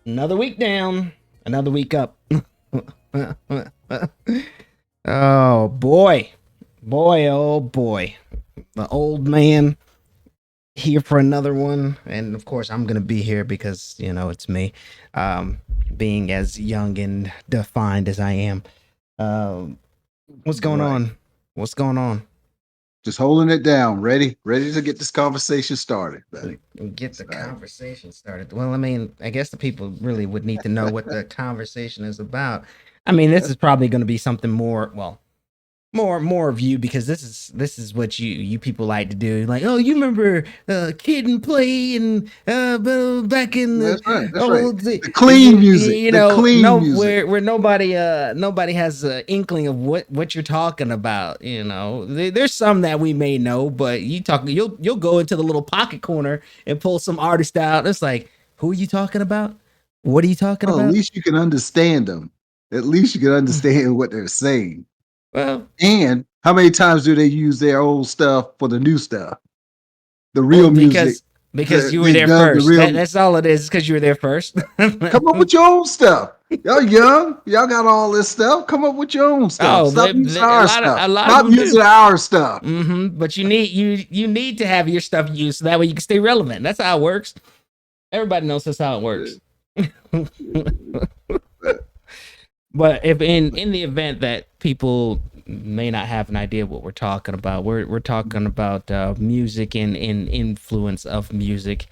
Another week down, another week up. Oh boy, oh boy. The old man here for another one, and of course I'm gonna be here because it's me, um, being as young and defined as I am. Um, what's going Right. on? What's going on? Just holding it down. Ready to get this conversation started, buddy. Get That's the right. conversation started. Well, I mean, I guess the people really would need to know what the conversation is about. I mean, this is probably going to be something more, well, more of you, because this is what you people like to do. Like, oh, you remember Kid and Play and back in the That's right. That's right. old, The clean music. The no, clean music. where nobody has an inkling of what you're talking about. There's some that we may know, but you'll go into the little pocket corner and pull some artist out. It's like, who are you talking about? What are you talking Oh, at about? least you can understand them. At least you can understand what they're saying. Well, And how many times do they use their old stuff for the new stuff? The well, real music. because you were They there dub the first. real. That's all it is. Because you were there first. Come up with your own stuff. Y'all young. Y'all got all this stuff. Come up with your own stuff. Oh, Stop using a our lot of stuff. a lot of Stop them do. using our stuff. But you need to have your stuff used so that way you can stay relevant. That's how it works. Everybody knows that's how it works. But if in the event that people may not have an idea what we're talking about, we're talking about music and influence of music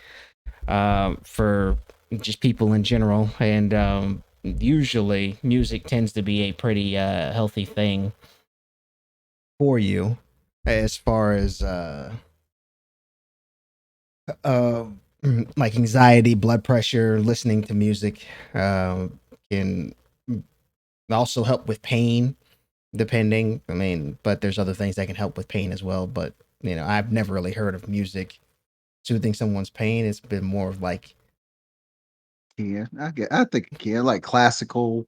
for just people in general, and usually music tends to be a pretty healthy thing for you, as far as uh, like anxiety, blood pressure. Listening to music can also help with pain, depending. I mean, but there's other things that can help with pain as well. But I've never really heard of music soothing someone's pain. It's been more of like, Yeah, I think it can, like classical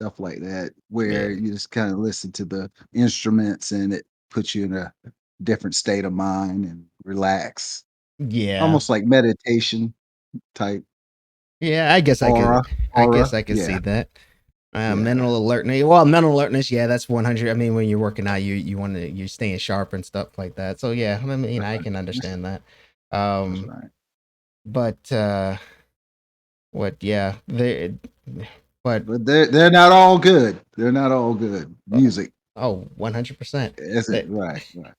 stuff like that, yeah, where you just kind of listen to the instruments and it puts you in a different state of mind and relax. yeah, Almost like meditation type yeah. I guess I could, aura. Aura. see Yeah. that. Yeah. Mental alertness. Well, mental alertness. Yeah, that's 100. I mean, when you're working out, you're staying sharp and stuff like that. So yeah, I mean, I can That's, understand that. that's Um, right. but what? Yeah, but But they're not all good. They're not all good. uh, Music. 100%. That's it. Right. Right.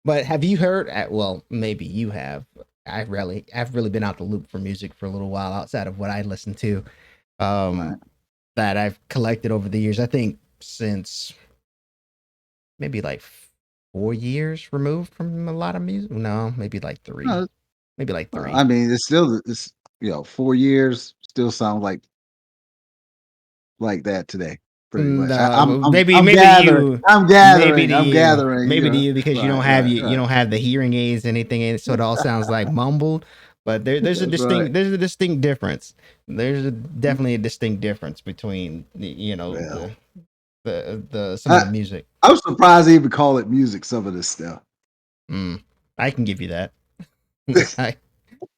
But have you heard? Well, maybe you have. I've really been out the loop for music for a little while outside of what I listen to. Right. Um, that I've collected over the years. I think since maybe like 4 years removed from a lot of music. No, maybe like three. No, Maybe like well, three. I mean, it's 4 years still sounds like that today, pretty much. I, I'm No, I'm maybe I'm maybe to gathering. you, I'm maybe gathering. to I'm you, gathering. maybe to you, because Right. Right. you Right. don't have the hearing aids, anything in it, so it all sounds like mumbled. But That's right. there's a distinct difference. Definitely a distinct difference between Well, the some of I the music. I'm surprised they even call it music. Some of this stuff. Mm, I can give you that. I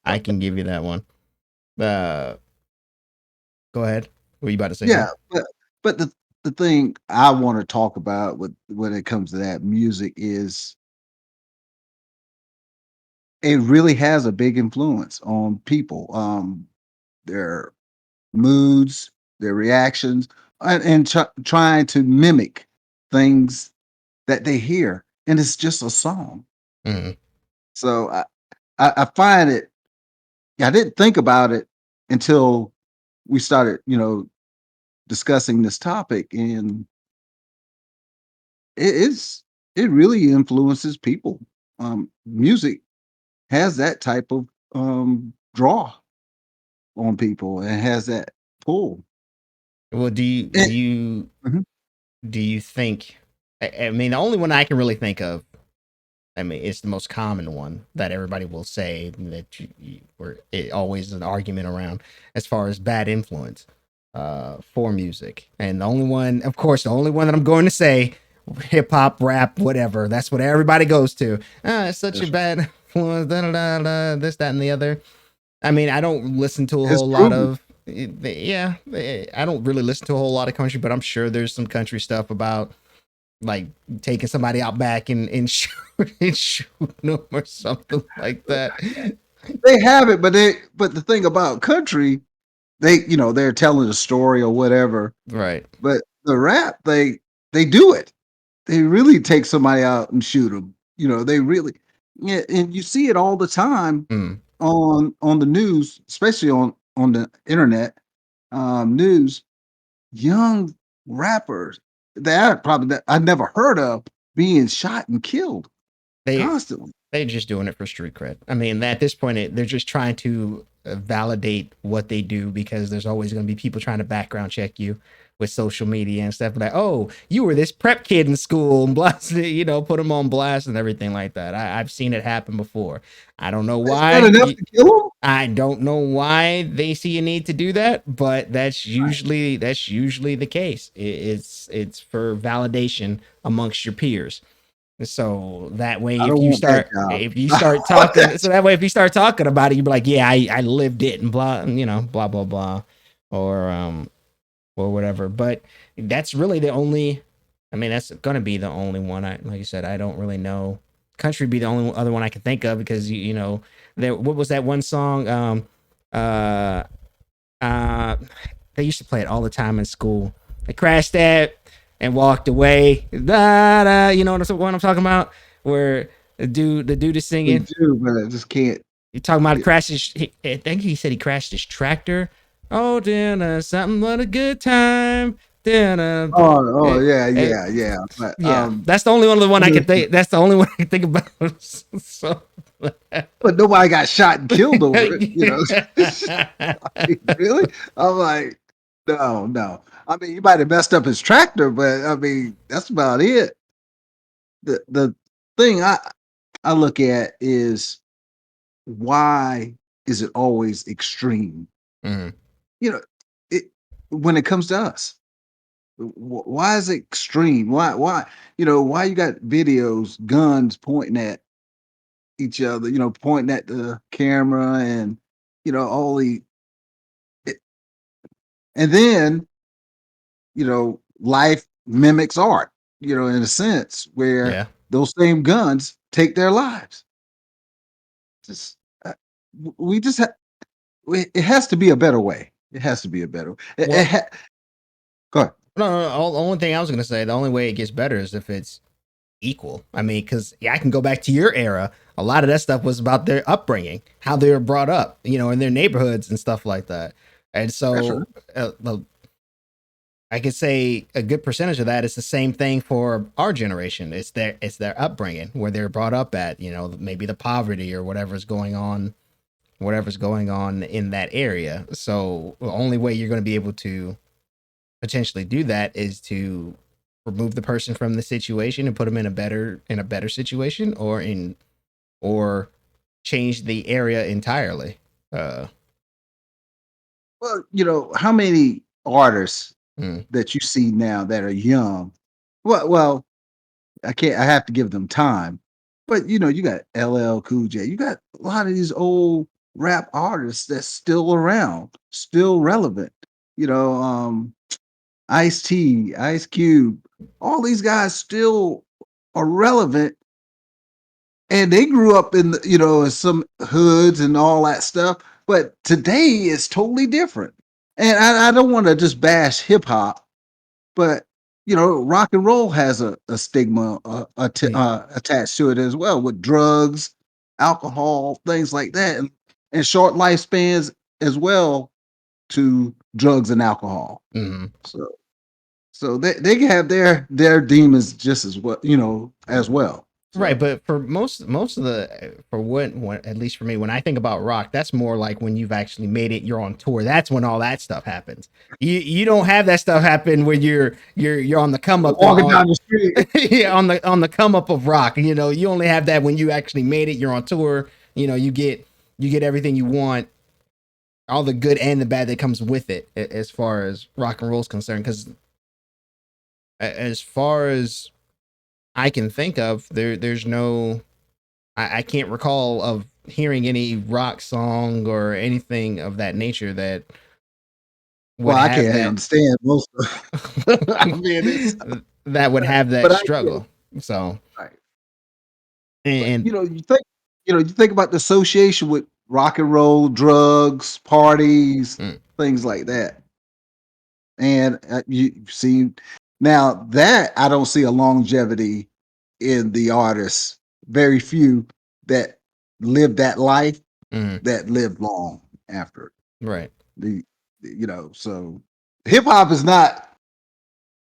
I can give you that one. Uh, Go ahead. Were you about to say Yeah, something? but the thing I want to talk about with when it comes to that music is it really has a big influence on people. Their moods, their reactions, and trying to mimic things that they hear, and it's just a song. Mhm. So I find it. I didn't think about it until we started, discussing this topic, and it's it really influences people. Music has that type of draw on people and has that pull. Well, And- Mhm. do you think? I mean, the only one I can really think of. I mean, it's the most common one that everybody will say that where it always is an argument around as far as bad influence for music. And the only one, of course, the only one that I'm going to say, hip hop, rap, whatever. That's what everybody goes to. It's such a That's right. bad influence. Da, da, da, da, this, that, and the other. I mean, I don't listen to a It's whole lot proven. of. I don't really listen to a whole lot of country, but I'm sure there's some country stuff about like taking somebody out back and shooting them or something like that. They have it, but the thing about country, they're telling a story or whatever. Right. But the rap, they do it. They really take somebody out and shoot them. They really, yeah, and you see it all the time Mm. on the news, especially on the internet news. Young rappers that I never heard of being shot and killed They constantly. they're just doing it for street cred. I mean, at this point, they're just trying to validate what they do because there's always going to be people trying to background check you with social media and stuff like, oh, you were this prep kid in school and blast, put them on blast and everything like that. I've seen it happen before. I don't know Is that why. enough to kill them? I don't know why they see a need to do that, but that's usually the case. It's for validation amongst your peers. So that way, I don't want that job. if you start talking, so that way, if you start talking about it, you be like, yeah, I lived it and blah, blah, blah, blah, or or whatever. But that's really the only, I mean, that's going to be the only one. Like you said, I don't really know. Country be the only other one I can think of because, what was that one song? Uh, uh, they used to play it all the time in school. They crashed that and walked away. Da, da, you know what I'm talking about? Where the dude is We singing. do, but I just can't. You're talking about crashes. I think he said he crashed his tractor. Oh, dinner, something but a good time. Dinner. Oh, yeah, yeah, yeah. But Yeah, that's the only one I can think. That's the only one I can think about. So, but nobody got shot and killed over it. Really? I'm like, no, no. I mean, you might have messed up his tractor, but I mean, that's about it. The thing I look at is why is it always extreme? Mhm. You know, it when it comes to us, why is it extreme? Why you got videos, guns pointing at each other, pointing at the camera and all the it, and then life mimics art, in a sense where Yeah. those same guns take their lives. Just we just it has to be a better way. It has to be a better. Well, Go ahead. no, no, no. The only thing I was gonna say, the only way it gets better is if it's equal. I mean, because I can go back to your era. A lot of that stuff was about their upbringing, how they were brought up, in their neighborhoods and stuff like that. And That's so, right. I could say a good percentage of that is the same thing for our generation. It's their upbringing, where they're brought up at, maybe the poverty or whatever's going on in that area. So the only way you're going to be able to potentially do that is to remove the person from the situation and put them in a better situation, or change the area entirely. Uh, Well, how many artists mm, that you see now that are young? Well, I can't. I have to give them time. But you got LL Cool J. You got a lot of these old rap artists that's still around, still relevant. Ice T, Ice Cube, all these guys still are relevant, and they grew up in some hoods and all that stuff. But today is totally different. And I don't want to just bash hip hop, but rock and roll has a stigma y- attached to it as well, with drugs, alcohol, things like that, and short lifespans as well to drugs and alcohol. mhm. So they can have their demons just as well, as well. Right, So but for most of the for what at least for me, when I think about rock, that's more like when you've actually made it, you're on tour. That's when all that stuff happens. You don't have that stuff happen when you're on the come up walking down the street, yeah, on the come up of rock. You only have that when you actually made it. You're on tour. You get everything you want, all the good and the bad that comes with it, as far as rock and roll is concerned. Because as far as I can think of, there's no, I can't recall of hearing any rock song or anything of that nature that would Well, I have can't that understand most of I mean, it's that would have that but I get it, struggle. So right. But, and you think about the association with rock and roll, drugs, parties, mm, things like that. And, you see now that I don't see a longevity in the artists, very few that live that life mm, that live long after. right. The so hip hop is not,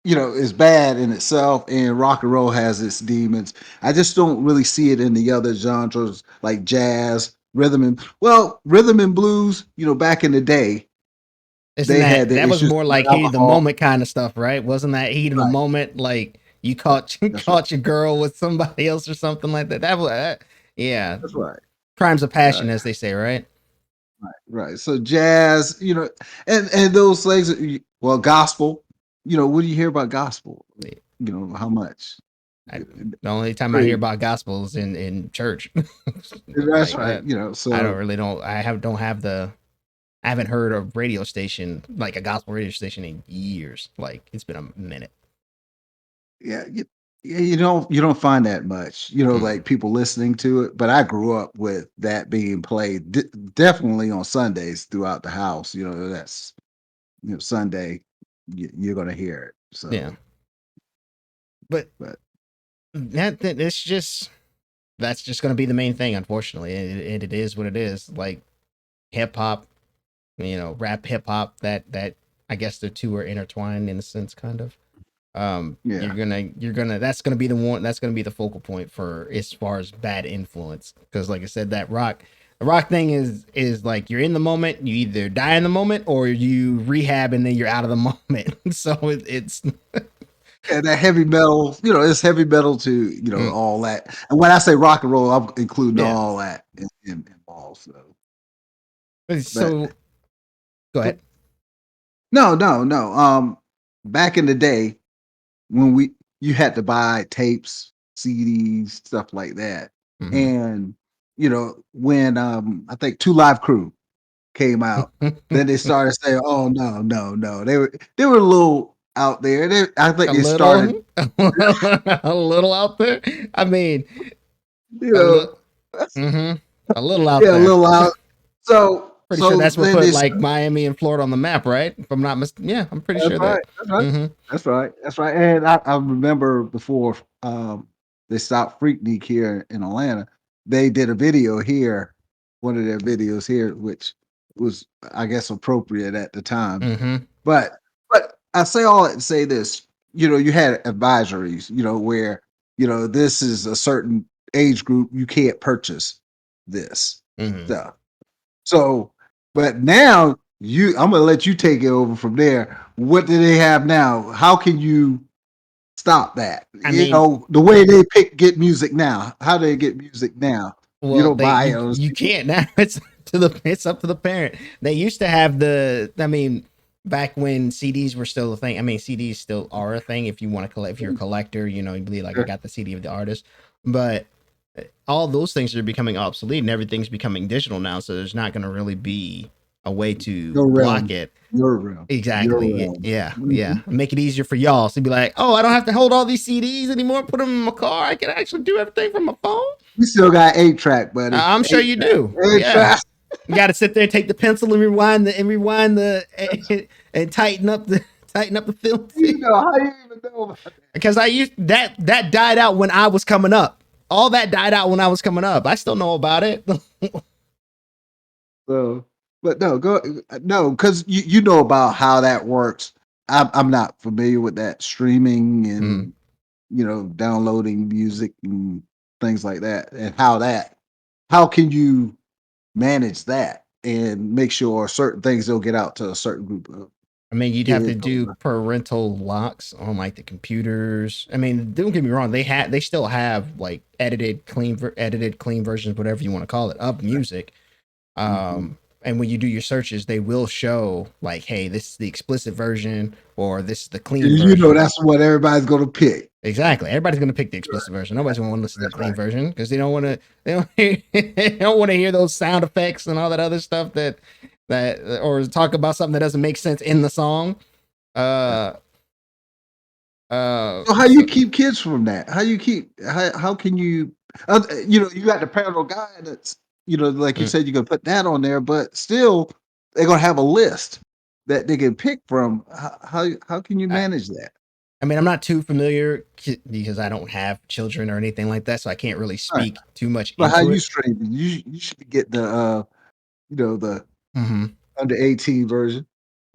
is bad in itself, and rock and roll has its demons. I just don't really see it in the other genres like jazz, rhythm and blues, back in the day, Isn't they had their that was issues more with like heat of the alcohol. moment kind of stuff, right? Wasn't that heat of the Right, moment like you right. caught That's right. caught your girl with somebody else or something like that? That was yeah, That's right. crimes of passion, Right. as they say, right? Right. Right. So jazz, and those things, well, gospel, what do you hear about gospel? How much? I, the only time I hear Pretty about gospel is in church. that's Like right. that, I So don't have the I haven't heard a radio station like a gospel radio station in years. Like it's been a minute. yeah, you don't find that much, Mm, like people listening to it. But I grew up with that being played definitely on Sundays throughout the house. That's Sunday, you're gonna hear it. yeah, So, but but it's just that's just going to be the main thing, unfortunately, and it is what it is. Like hip hop, rap hip hop. That I guess the two are intertwined in a sense, kind of. yeah, You're gonna that's gonna be the one that's gonna be the focal point for as far as bad influence. Because like I said, the rock thing is like you're in the moment, you either die in the moment or you rehab and then you're out of the moment. So it's and that heavy metal, it's heavy metal to mm, all that. And when I say rock and roll, I'm including yeah. all that involved. So, but So go ahead. no, no, no. Back in the day when you had to buy tapes, CDs, stuff like that. Hmm. And when I think Two Live Crew came out, then they started saying, "Oh no, no, no." They were a little out there. I think A they started, little, a little out there. I mean, you a know, little, that's, hmm a little out yeah, a there. little out. So Pretty sure so that's what then put they like Miami and Florida on the map, right? If I'm not yeah, I'm pretty That's sure right. that. That's right. Hmm. That's right. That's right. And I remember before they stopped Freaknik here in Atlanta, they did a video here, one of their videos here, which was I guess appropriate at the time. Hmm. But I say all that to say this, you had advisories, where, this is a certain age group, you can't purchase this Hmm. stuff. So, but now I'm gonna let you take it over from there. What do they have now? How can you stop that? I mean, The way they get music now. How do they get music now? You well, don't buy it on you CD. can't now. It's up to the parent. They used to have I mean, back when CDs were still a thing. I mean, CDs still are a thing if you want to collect. If you're a collector, you believe like I Sure. got the CD of the artist, but all those things are becoming obsolete and everything's becoming digital now. So there's not going to really be a way to Your block realm. it. Your realm. Your Exactly. realm. Yeah. Yeah. Mhm. Make it easier for y'all. So be like, oh, I don't have to hold all these CDs anymore. Put them in my car. I can actually do everything from my phone. We still got 8-track, buddy. I'm sure 8 you track. do. Eight Yeah. track. You got to sit there and take the pencil and rewind the and tighten up the film How you even know about that? because I used that died out when I was coming up. All that died out when I was coming up. I still know about it. So, but no, because you know about how that works. I'm not familiar with that streaming Mm. and downloading music and things like that, and how can you manage that and make sure certain things don't get out to a certain group of I mean, you'd have to kids. do parental locks on like the computers. I mean, don't get me wrong; they still have like edited clean versions, whatever you want to call it, of music. Mhm. And when you do your searches, they will show like, hey, this is the explicit version or this is the clean version. That's what everybody's gonna pick. Exactly. Everybody's gonna pick the explicit version. Nobody's gonna want to listen to the That's clean right. version because they don't want to. They don't, they don't want to hear those sound effects and all that other stuff that, or talk about something that doesn't make sense in the song. Yeah. Uh, So how you so, keep kids from that? How can you you got the parental guidance, like you mm, said, you can put that on there, but still they're gonna have a list that they can pick from. How can you I, manage that? I mean, I'm not too familiar because I don't have children or anything like that, so I can't really All right. speak too much But how into you it. straighten it? You should get the the Hmm. under 18 version.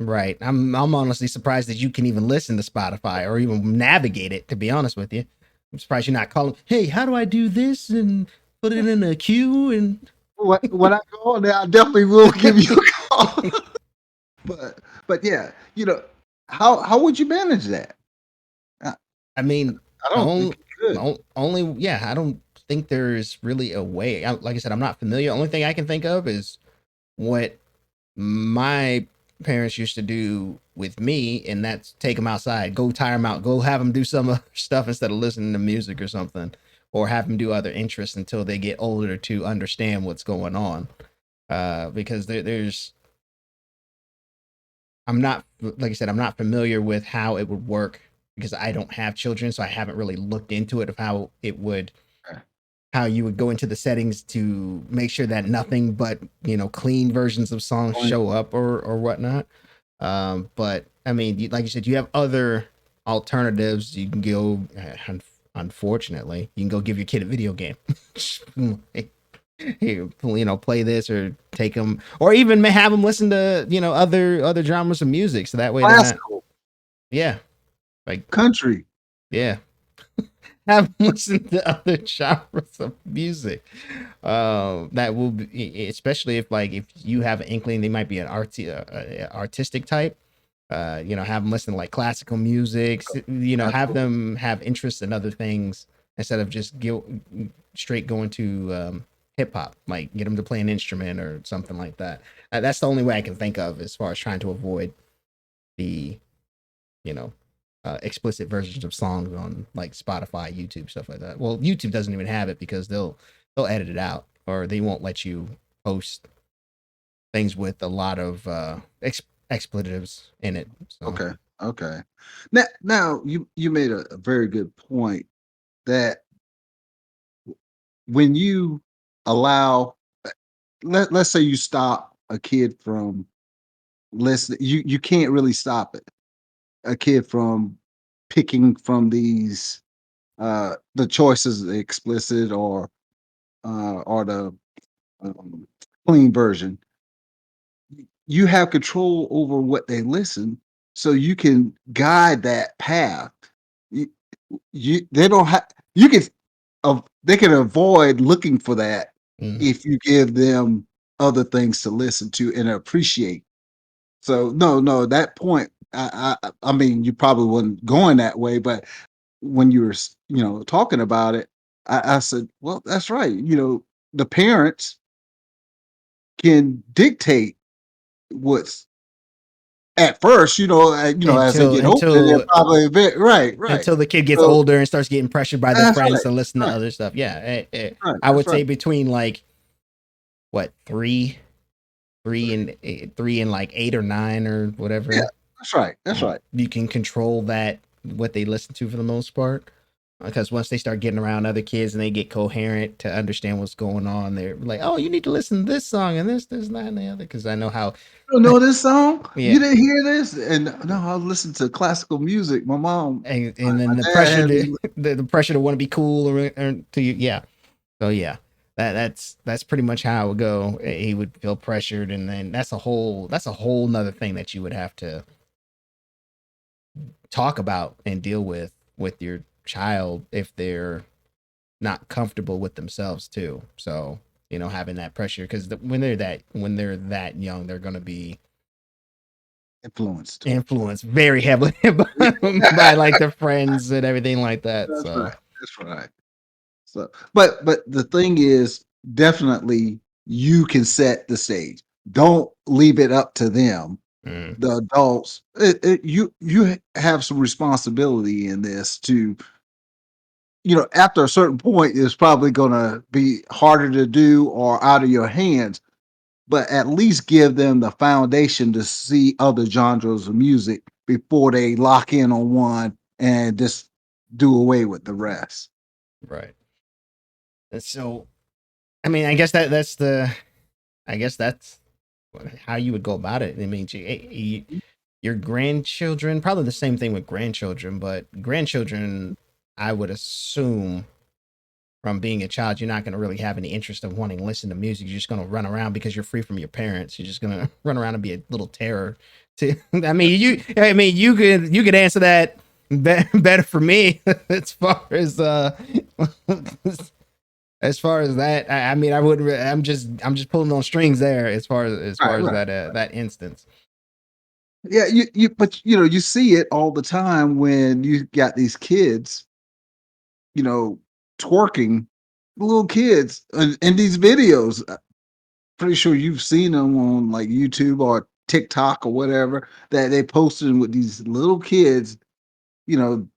Right. I'm honestly surprised that you can even listen to Spotify or even navigate it. To be honest with you, I'm surprised you're not calling. Hey, how do I do this and put it in a queue and When I go on there, I definitely will give you a call. But yeah, how would you manage that? I, I mean, I don't only, think you could. only, yeah, I don't think there's really a way. Like I said, I'm not familiar. Only thing I can think of is what my parents used to do with me, and that's take them outside, go tire them out, go have them do some other stuff instead of listening to music or something, or have them do other interests until they get older to understand what's going on. Because there's I'm not, like I said, I'm not familiar with how it would work because I don't have children, so I haven't really looked into it of how it would, Okay. how you would go into the settings to make sure that nothing but clean versions of songs show up or whatnot. But I mean, like you said, you have other alternatives. You can go, unfortunately, you can go give your kid a video game. Hey, play this or take them, or even have them listen to other genres of music, so that way they're not. Classical, Yeah, like country. yeah, have them listen to other genres of music. That will be, especially if you have an inkling they might be an artistic type. Have them listen to like classical music. Have Classical. them have interest in other things instead of just straight going to hip hop. Like get them to play an instrument or something like that. That's the only way I can think of as far as trying to avoid the you know explicit versions of songs on like Spotify, YouTube, stuff like that. Well, YouTube doesn't even have it because they'll edit it out or they won't let you post things with a lot of expletives in it. So. Okay. Okay. Now you made a very good point that when you allow let's say you stop a kid from listening, you can't really stop it. A kid from picking from these the choices explicit or the um, clean version. You have control over what they listen, so you can guide that path. You, they don't have you can they can avoid looking for that Mhm. if you give them other things to listen to and appreciate. So no, that point, I mean, you probably wasn't going that way, but when you were, talking about it, I said, well, that's right. The parents can dictate what's at first, as they until get older, they're until probably a bit right, right. until the kid gets So older and starts getting pressured by their that's friends right, to listen to right, other stuff. Yeah, right. I That's would right. say between like what three and like 8 or 9 or Yeah, whatever. that's right. That's right. You can control that what they listen to for the most part. Because once they start getting around other kids and they get coherent to understand what's going on, they're like, "Oh, you need to listen to this song and this, that, and the other." Because I know how, You don't know this song? You yeah, didn't hear this? And no, I listen to classical music. My mom, and then the my dad pressure had to me. the pressure to want to be cool or to you, yeah. So yeah, that's pretty much how it would go. He would feel pressured, and then that's a whole nother thing that you would have to talk about and deal with your child if they're not comfortable with themselves too. So having that pressure because when they're that young, they're gonna be Influenced. influenced very heavily by like their friends and everything like that. That's right. So. That's right. So, but the thing is, definitely you can set the stage. Don't leave it up to them, Mm. the adults. You have some responsibility in this to, after a certain point, it's probably going to be harder to do or out of your hands. but at least give them the foundation to see other genres of music before they lock in on one and just do away with the rest. Right. And so, I mean, I guess that's the, I guess that's how you would go about it. I mean, your grandchildren, probably the same thing with grandchildren, but grandchildren, I would assume from being a child, you're not going to really have any interest of wanting to listen to music. You're just going to run around because you're free from your parents. You're just going to run around and be a little terror. To, you could answer that better for me as far as as far as that. I mean, I would. I'm just pulling on strings there as far as Right. that instance. Yeah, but you see it all the time when you got these kids, you know, twerking, little kids in these videos. Pretty sure you've seen them on like YouTube or TikTok or whatever that they posted with these little kids, you know,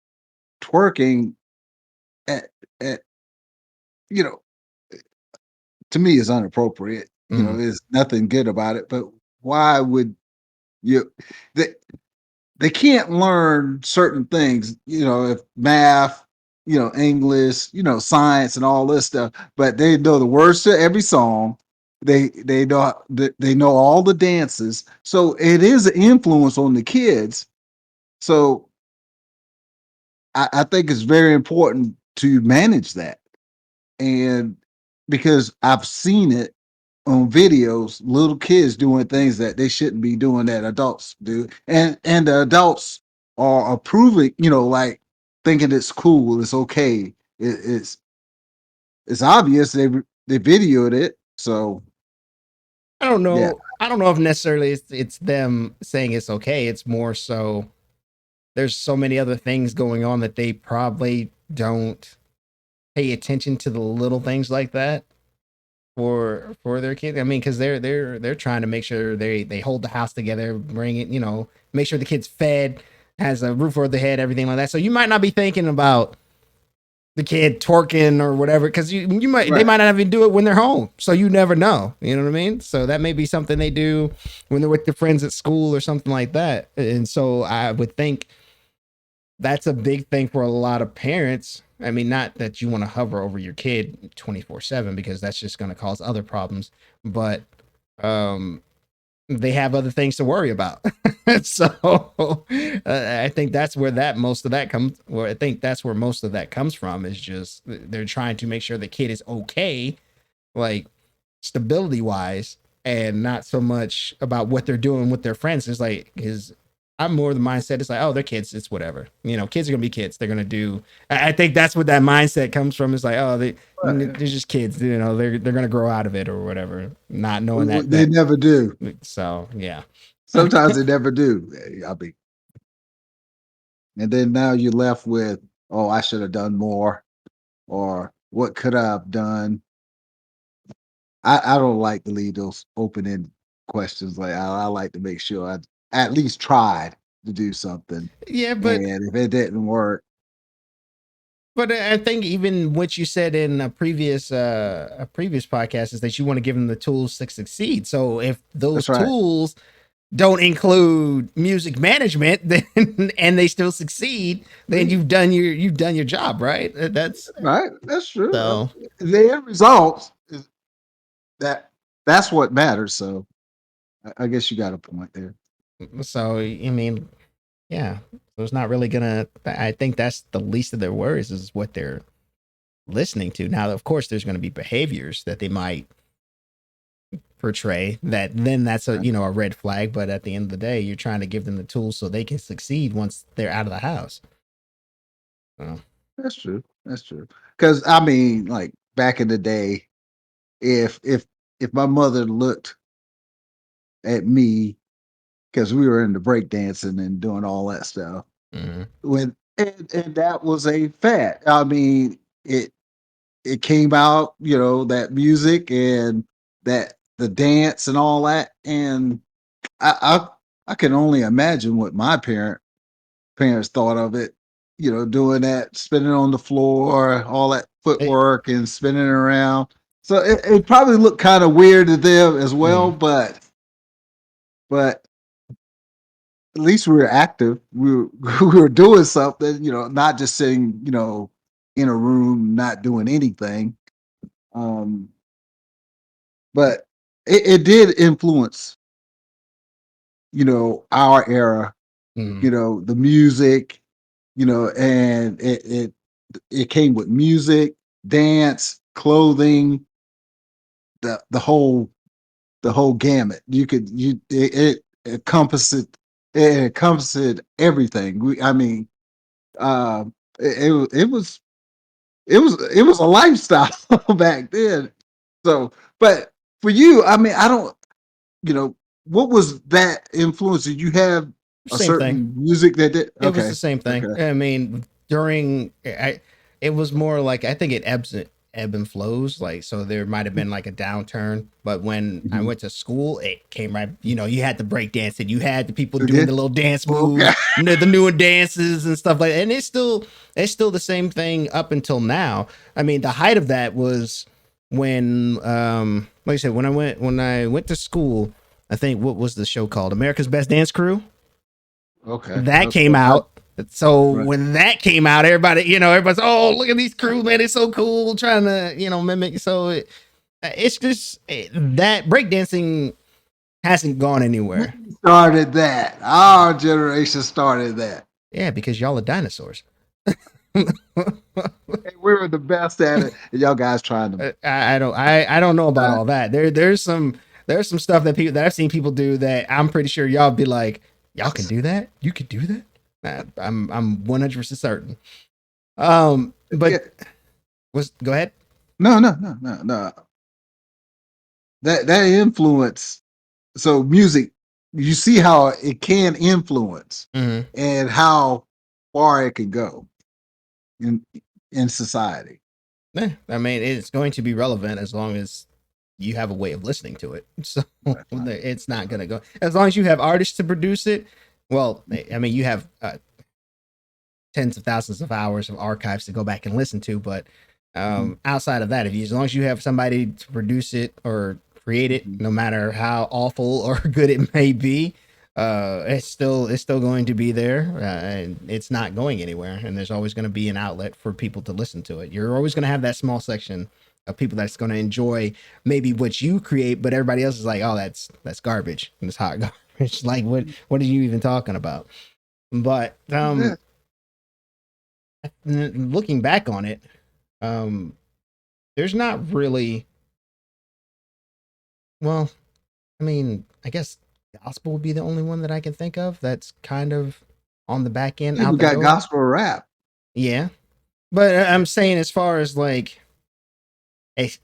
twerking at at you know, to me is inappropriate. Mm, There's nothing good about it. But why would you? They they can't learn certain things. If math, English, science, and all this stuff. But they know the words to every song. They know all the dances. So it is an influence on the kids. So I think it's very important to manage that. And because I've seen it on videos, little kids doing things that they shouldn't be doing that adults do, and the adults are approving, like thinking it's cool, it's okay. It's obvious they videoed it, so I don't yeah, know. I don't know if necessarily it's them saying it's okay. It's more so there's so many other things going on that they probably don't pay attention to the little things like that for their kids. I mean, because they're trying to make sure they hold the house together, bring it, make sure the kid's fed, has a roof over the head, everything like that. So you might not be thinking about the kid twerking or whatever because you might they right. might not even do it when they're home, so you never know. You know what I mean? So that may be something they do when they're with their friends at school or something like that. And so I would think that's a big thing for a lot of parents. I mean, not that you want to hover over your kid 24/7 because that's just going to cause other problems, but um they have other things to worry about. So I think that's where that most of that comes. Or I think that's where most of that comes from is just they're trying to make sure the kid is okay, like stability wise, and not so much about what they're doing with their friends. It's like his. I'm more the mindset. It's like, oh, they're kids. It's whatever. Kids are gonna be kids. They're gonna do. I think that's what that mindset comes from. It's like, oh, they're just kids. They're gonna grow out of it or whatever. Not knowing They that. never do. So yeah. Sometimes they never do. I mean, and then now you're left with, oh, I should have done more, or what could I have done? I don't like to leave those open-ended questions. Like I like to make sure I at least tried to do something, Yeah, but and if it didn't work, but I think even what you said in a previous podcast is that you want to give them the tools to succeed. So if those that's right. tools don't include music management, then and they still succeed, then See, you've done your job, right? That's right? That's true. so The end result is that that's what matters. So I guess you got a point there. so I mean, yeah. So it's not really gonna. I think that's the least of their worries is what they're listening to. Now, of course, there's going to be behaviors that they might portray that then that's a Right? a red flag, but at the end of the day you're trying to give them the tools so they can succeed once they're out of the house. So, That's true. That's true. Because I mean, like back in the day, if my mother looked at me because we were into breakdancing and doing all that stuff. mhm. When and that was a fad. I mean, it came out, that music and that the dance and all that. And I I can only imagine what my parents thought of it, doing that, spinning on the floor, all that It- footwork and spinning around. So it probably looked kind of weird to them as well, Mm, but at least we were active. We were doing something, not just sitting, in a room, not doing anything. Um, but it did influence, our era, mm, the music, and it came with music, dance, clothing, the whole gamut. It encompassed everything. I mean, uh, it was a lifestyle back then. So, but for you, I mean, I don't, what was that influence? Did you have a same thing. certain music that did? It was Okay, the same thing. okay. I mean, it was more like I think it ebb and flows. Like so, there might have been like a downturn, but when I Mhm. went to school, it came right. You know, you had the break dancing, you had the people doing Yeah. the little dance Okay. moves, the newer dances and stuff like that. And it's still the same thing up until now. I mean, the height of that was when, like I said, when I went to school. I think what was the show called? America's Best Dance Crew Okay. that Okay. came out. So Right. when that came out, everybody's oh look at these crew man, it's so cool trying to mimic. So it's just that breakdancing hasn't gone We anywhere. started that. Our generation started that. Yeah, because y'all are dinosaurs. And we were the best at it. And y'all guys trying to. I don't know about all that. There's some stuff that I've seen people do that I'm pretty sure y'all be like y'all can do that. You could do that. I'm 100% certain. Yeah. But was go ahead. No, no, no, no, no. That influence. So music, you see how it can influence Mhm. and how far it can go in in society. I mean, it's going to be relevant as long as you have a way of listening to it. So Right, right, it's not right. going to go as long as you have artists to produce it. Well, I mean, you have tens of thousands of hours of archives to go back and listen to, but Mhm, outside of that, as long as you have somebody to produce it or create it, mhm. no matter how awful or good it may be, it's still going to be there, and it's not going anywhere. And there's always going to be an outlet for people to listen to it. You're always going to have that small section of people that's going to enjoy maybe what you create, but everybody else is like, oh, that's garbage and it's hot garbage. Like what are you even talking about? But Yeah. looking back on it, um, there's not really. Well, I mean, I guess gospel would be the only one that I can think of that's kind of on the back end Even out the got door. gospel rap. Yeah, but I'm saying as far as like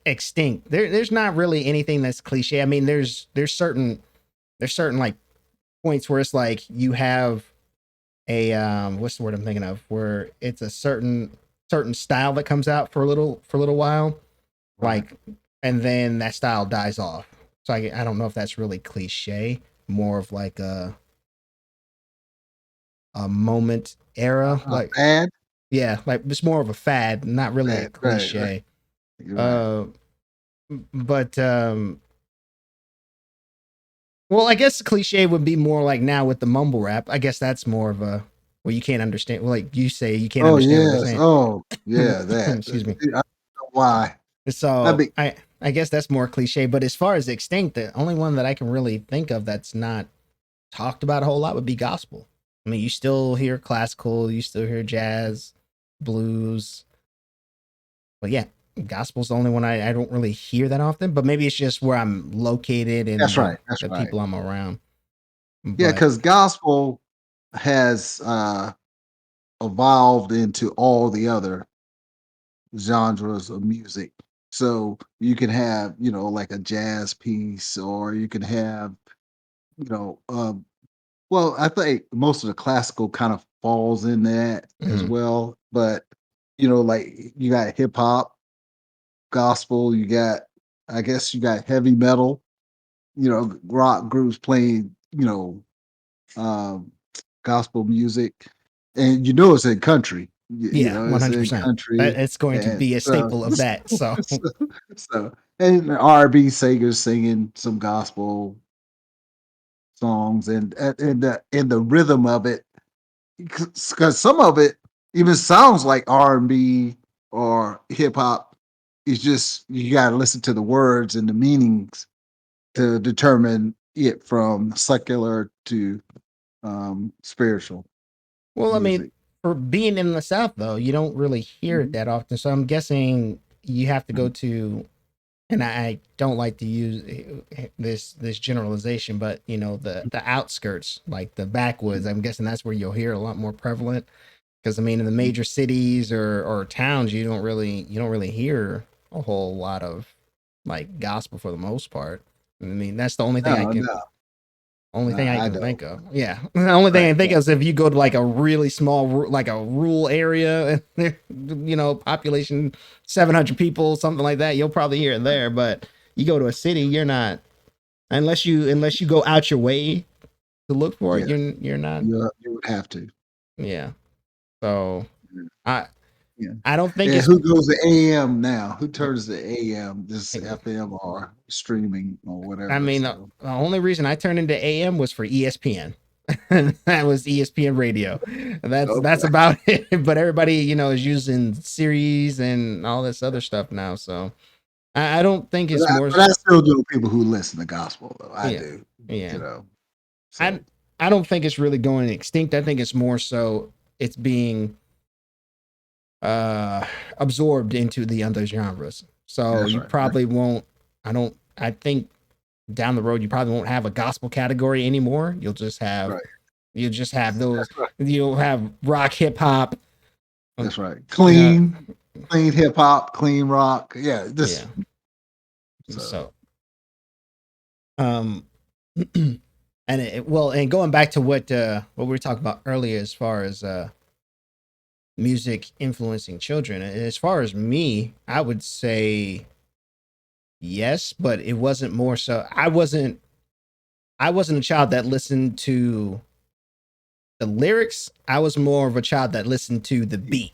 extinct, there's not really anything that's cliche. I mean, there's certain like points where it's like you have a what's the word I'm thinking of where it's a certain style that comes out for a little while Right. like and then that style dies off. So I don't know if that's really cliche, more of like a moment era, like Fad. yeah, like it's more of a fad, not really a Fad. Right. Right. cliche. You're right. Uh, but well, I guess cliche would be more like now with the mumble rap. I guess that's more of a well, you can't understand. Well, like you say, you can't Oh understand what they're yes. saying. Oh yeah. That. Excuse me. I don't know why. I So mean, I guess that's more cliche. But as far as extinct, the only one that I can really think of that's not talked about a whole lot would be gospel. I mean, you still hear classical, you still hear jazz, blues, but yeah, gospel's the only one I don't really hear that often. But maybe it's just where I'm located and that's the right. That's the right. people I'm around. Yeah, But because gospel has evolved into all the other genres of music. So you can have, like a jazz piece, or you can have, you know, well, I think most of the classical kind of falls in that as mhm, well. But, like you got hip hop, gospel, you got, I guess you got heavy metal, rock groups playing, um, gospel music. And it's in country. You Yeah, know, it's in 100%. country, It's going to and be a staple of that. So, so, and R&B singers singing some gospel songs, and the rhythm of it, because some of it even sounds like R&B or hip hop. It's just you got to listen to the words and the meanings to determine it from secular to spiritual well, I mean, music. for being in the South, though, you don't really hear it Mhm. that often. So I'm guessing you have to go to, and I don't like to use this generalization, but you know, the outskirts, like the backwoods. I'm guessing that's where you'll hear a lot more prevalent. Because I mean, in the major cities or towns, you don't really hear a whole lot of like gospel for the most part. I mean, that's the No, no, only no, thing I I can don't. think of. Yeah, the only thing I Right, can think right. of is if you go to like a really small, like a rural area, you know, population 700 people, something like that, you'll probably hear it there. But you go to a city, you're not unless you go out your way to look for it. Yeah, You're not. you would have to. Yeah. So Yeah. I Yeah. I don't think And it's. who goes to AM now? Who turns to AM, just FM or streaming or I whatever? mean, So the only reason I turned into AM was for ESPN. That was ESPN radio. That's okay. about it. But everybody, you know, is using Sirius and all this other stuff now. So I don't think it's more. But I still do people who listen to gospel though. I Yeah, do, you yeah. know. I So I don't think it's really going extinct. I think it's more so it's being uh absorbed into the other genres. So that's you right. Right. probably won't. I don't. I think down the road you probably won't have a gospel category anymore. Right. You'll just have those. That's right. You'll have rock, hip hop. That's right. Uh, Clean hip hop, clean rock. Yeah. yeah. This so So, um, and well, and going back to what we were talking about earlier, as far as music influencing children, as far as me, I would say yes, but it wasn't more so. I wasn't a child that listened to the lyrics. I was more of a child that listened to the beat.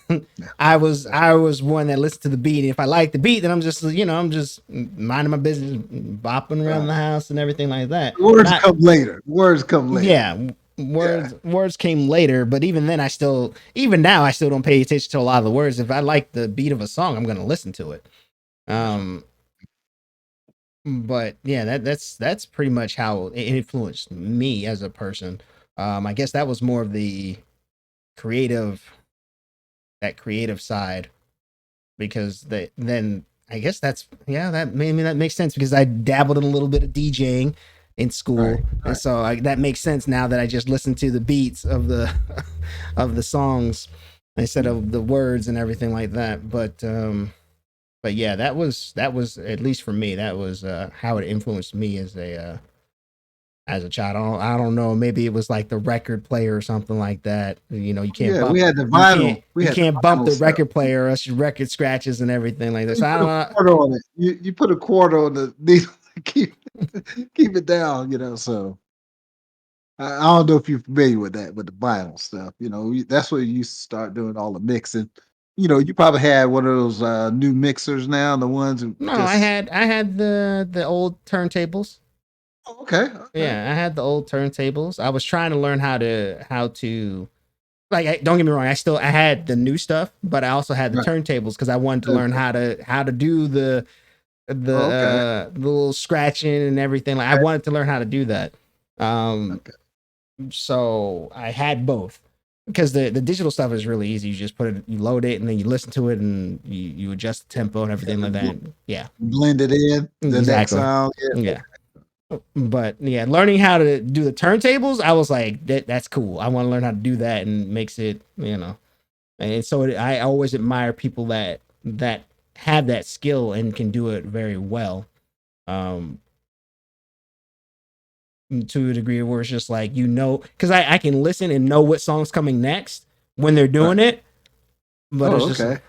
yeah, that's I was one that listened to the beat, and if I like the beat, then I'm just I'm just minding my business, bopping around right. the house and everything like that. Words Not come later. Words come later. yeah, Yeah. words came later, but even then, even now I still don't pay attention to a lot of the words. If I like the beat of a song, I'm gonna listen to it. That's right. Um, but yeah, that's pretty much how it influenced me as a person. I guess that was more of the creative that creative side because then I guess that's yeah that maybe that makes sense because I dabbled in a little bit of DJing in Right. school and Right. so that makes sense now that I just listen to the beats of the of the songs instead of the words and everything like that. But yeah, that was at least for me that was how it influenced me as a child. I don't know. Maybe it was like the record player or something like that. You know, Yeah, we had the vinyl. We you had the can't bump vinyl the stuff. record player or else your record scratches and everything like this. You So I put a don't quarter on it. You put a quarter on the needle to keep it down, so I don't know if you're familiar with that, with the vinyl stuff. That's where you start doing all the mixing. You probably had one of those new mixers now, the ones who know. No, just I had the old turntables. oh, okay, okay. Yeah, I had the old turntables. I was trying to learn how to like don't get me wrong, I had the new stuff, but I also had the Right. turntables because I wanted to learn Okay. how to do Oh, okay. the little scratching and everything. Like I wanted to learn how to do that. Um Okay. so I had both because the digital stuff is really easy. You just you load it, and then you listen to it, and you adjust the tempo and everything like that. Yeah, Blend it in the next exactly. sound. Yeah. Yeah, but yeah, learning how to do the turntables, I was like, that's cool. I want to learn how to do that, and makes it, And so I always admire people that have that skill and can do it very well. Um, to a degree where it's just like because I can listen and know what song's coming next when they're Right. doing it, but Oh, it's just okay.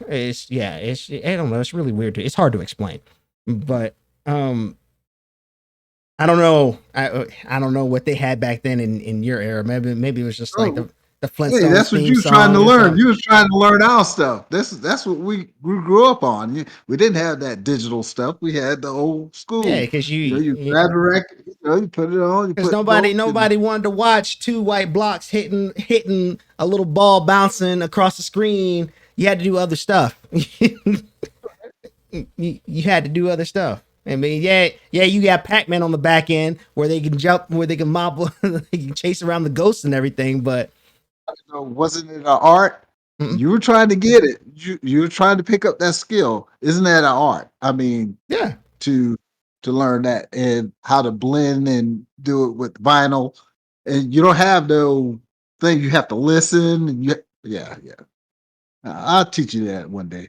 it's I don't know, it's really weird. It's hard to explain, but I don't know. I don't know what they had back then in your era. Maybe it was just like Oh, the the Hey, Flintstones that's what theme you was trying to song and learn. stuff. You was trying to learn our stuff. That's what we grew up on. We didn't have that digital stuff. We had the old Yeah, school. because You grab the record, you put it on, you because put nobody notes, and nobody wanted to watch two white blocks hitting a little ball bouncing across the screen. You had to do other stuff. You had to do other stuff. I mean, yeah, you got Pac-Man on the back end where they can jump, where they can mob, they can chase around the ghosts and everything. But wasn't it an art? mm, You were trying to get it. You were trying to pick up that skill. Isn't that an art? I mean, yeah, to to learn that and how to blend and do it with vinyl. And you don't have no thing. You have to listen. And yeah. I'll teach you that one day.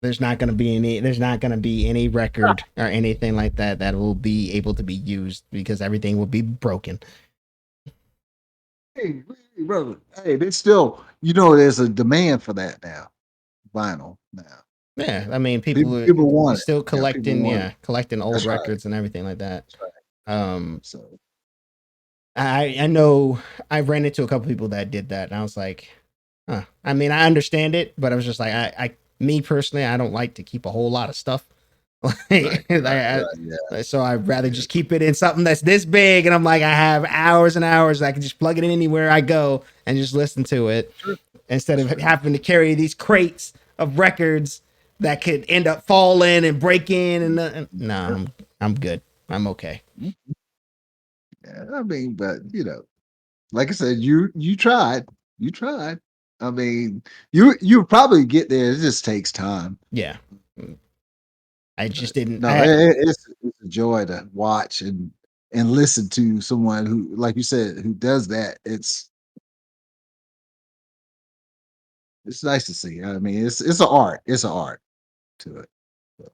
there's not going to be any record or anything like that that will be able to be used because everything will be broken. Hey, brother. Hey, there's still, there's a demand for that now. Vinyl now. Yeah, I mean, People, people are people want it. still Yeah, people collecting, want it. yeah, collecting old That's right. records and everything like that. That's right. Um, So I know I ran into a couple people that did that, and I was like, huh. I mean, I understand it, but I was just like, me personally, I don't like to keep a whole lot of stuff. right, right, yeah, So I'd rather yeah. just keep it in something that's this big, and I'm like, I have hours and hours. I can just plug it in anywhere I go and just listen to it True. instead of That's true. having to carry these crates of records that could end up falling and breaking. And no, I'm good. I'm okay. Yeah, I mean, but like I said, you tried. You tried. I mean, you probably get there. It just takes time. Yeah, I But just didn't. no, it's a joy to watch and listen to someone who, like you said, who does that. It's nice to see. I mean, it's an art. It's an art to it. So,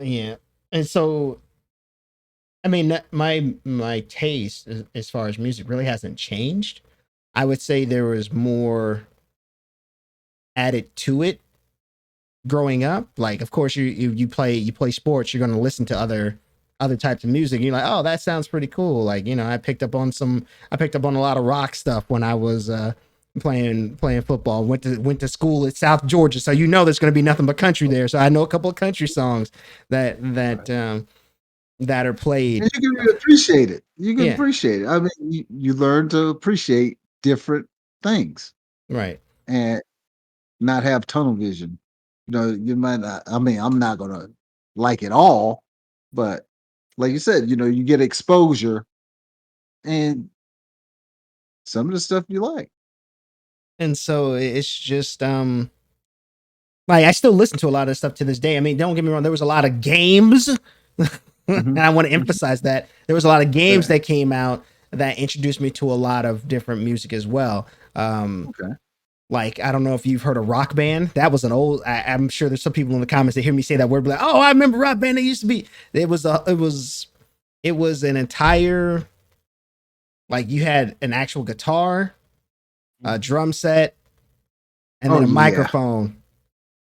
Yeah, and so I mean, my taste as far as music really hasn't changed. I would say there was more added to it growing up. Like, of course, you play sports, you're going to listen to other types of music. You're like, oh, that sounds pretty cool. Like, I picked up on a lot of rock stuff when I was playing football. Went to school at South Georgia, so there's going to be nothing but country there. So I know a couple of country songs that right. that are And played. you can appreciate it. You can Yeah, appreciate it. I mean, you learn to appreciate different things right. and not have tunnel vision. You might not. I mean, I'm not gonna like it all, but like you said, you get exposure and some of the stuff you like. And so it's just like I still listen to a lot of stuff to this day. I mean, don't get me wrong, there was a lot of games and Mhm. I want to emphasize that there was a lot of games Right. that came out that introduced me to a lot of different music as well. Okay. Like I don't know if you've heard of Rock Band. That was an old. I'm sure there's some people in the comments that hear me say that word, like, "Oh, I remember Rock Band. It used to be. It was an entire like you had an actual guitar, a drum set, and Oh then a yeah, microphone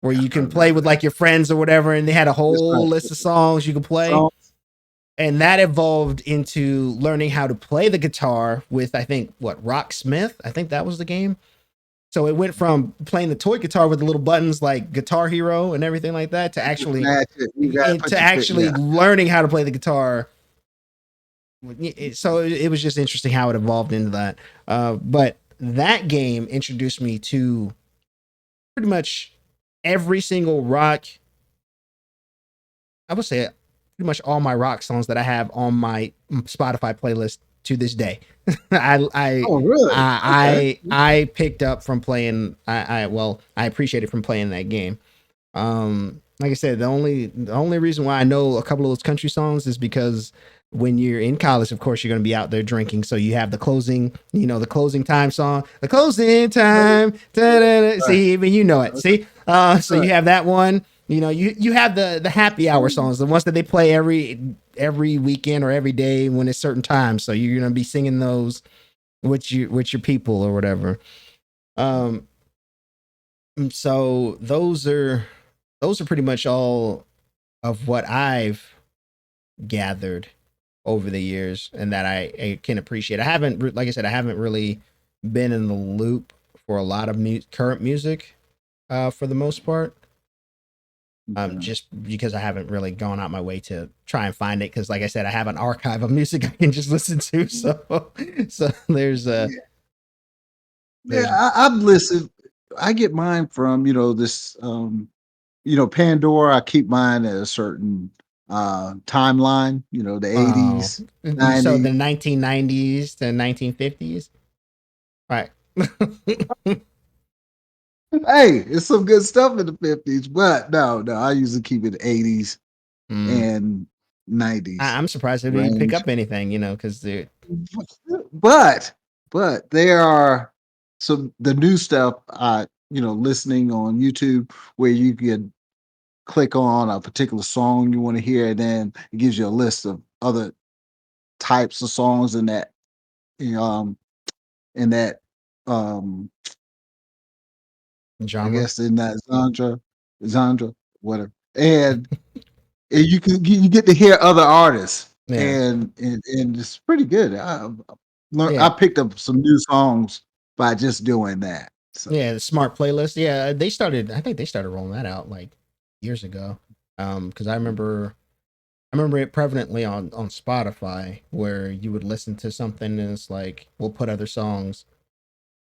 where yeah, you I can play remember with that. like your friends or whatever, and they had a That's whole right. list of songs you could play. So And that evolved into learning how to play the guitar with I think what Rocksmith. I think that was the game. So it went from playing the toy guitar with the little buttons like Guitar Hero and everything like that to you just actually match it. You gotta put your fit. Yeah. learning how to play the guitar. So it was just interesting how it evolved into that. But that game introduced me to pretty much every single rock. I would say pretty much all my rock songs that I have on my Spotify playlist to this day. I I Oh really? Okay. I picked up from playing. I appreciate it from playing that game. Like I said, the only reason why I know a couple of those country songs is because when you're in college, of course, you're going to be out there drinking. So you have the closing time song, the closing time. Da-da-da. Right. See, even you know it. See, so Right. you have that one. You have the happy hour songs, the ones that they play every weekend or every day when it's certain times. So you're going to be singing those with your people or whatever. Um, so those are pretty much all of what I've gathered. over the years, and that I can appreciate. I haven't, like I said, I haven't really been in the loop for a lot of current music, for the most part. Okay. Just because I haven't really gone out my way to try and find it, because like I said, I have an archive of music I can just listen to. So Yeah, yeah. there's I've listened. I get mine from this Pandora. I keep mine at a certain timeline. The oh, 80s, so 90s. the 1990s to 1950s, right? Hey, it's some good stuff in the 50s, but no, I usually keep it 80s Mm. and 90s I'm surprised they didn't even pick range. up anything, because they're But there are some the new stuff listening on YouTube where you can click on a particular song you want to hear, and then it gives you a list of other types of songs um in that um I genre. guess in that genre, whatever. And you get to hear other artists, Yeah, and it's pretty good. I yeah, picked up some new songs by just doing that. So yeah. The smart playlist. Yeah, they started. I think they started rolling that out like years ago. Because I remember it prevalently on Spotify, where you would listen to something and it's like we'll put other songs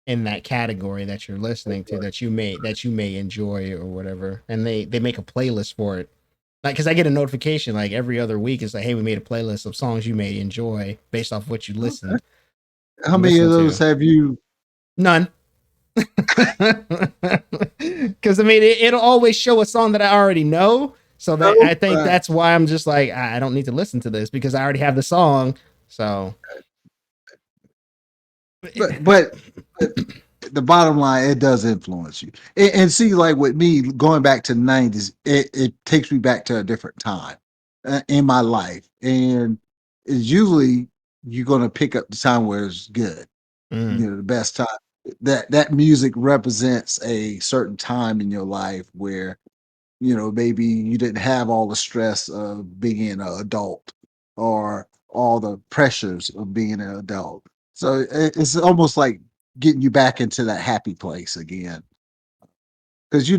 in that category that you're listening to that you may enjoy or whatever, and they make a playlist for it. Like, because I get a notification like every other week. It's like, hey, we made a playlist of songs you may enjoy based off what you okay. listened How many of listened those to. have you? None. Because I mean, it'll always show a song that I already know. So that No, I think that's why I'm just like, I don't need to listen to this because I already have the song. So but the bottom line, it does influence you. And see, like with me, going back to the 90s, it takes me back to a different time in my life. And it's usually you're going to pick up the time where it's good, mm, the best time. That music represents a certain time in your life where, maybe you didn't have all the stress of being an adult or all the pressures of being an adult. So it's almost like getting you back into that happy place again. Because,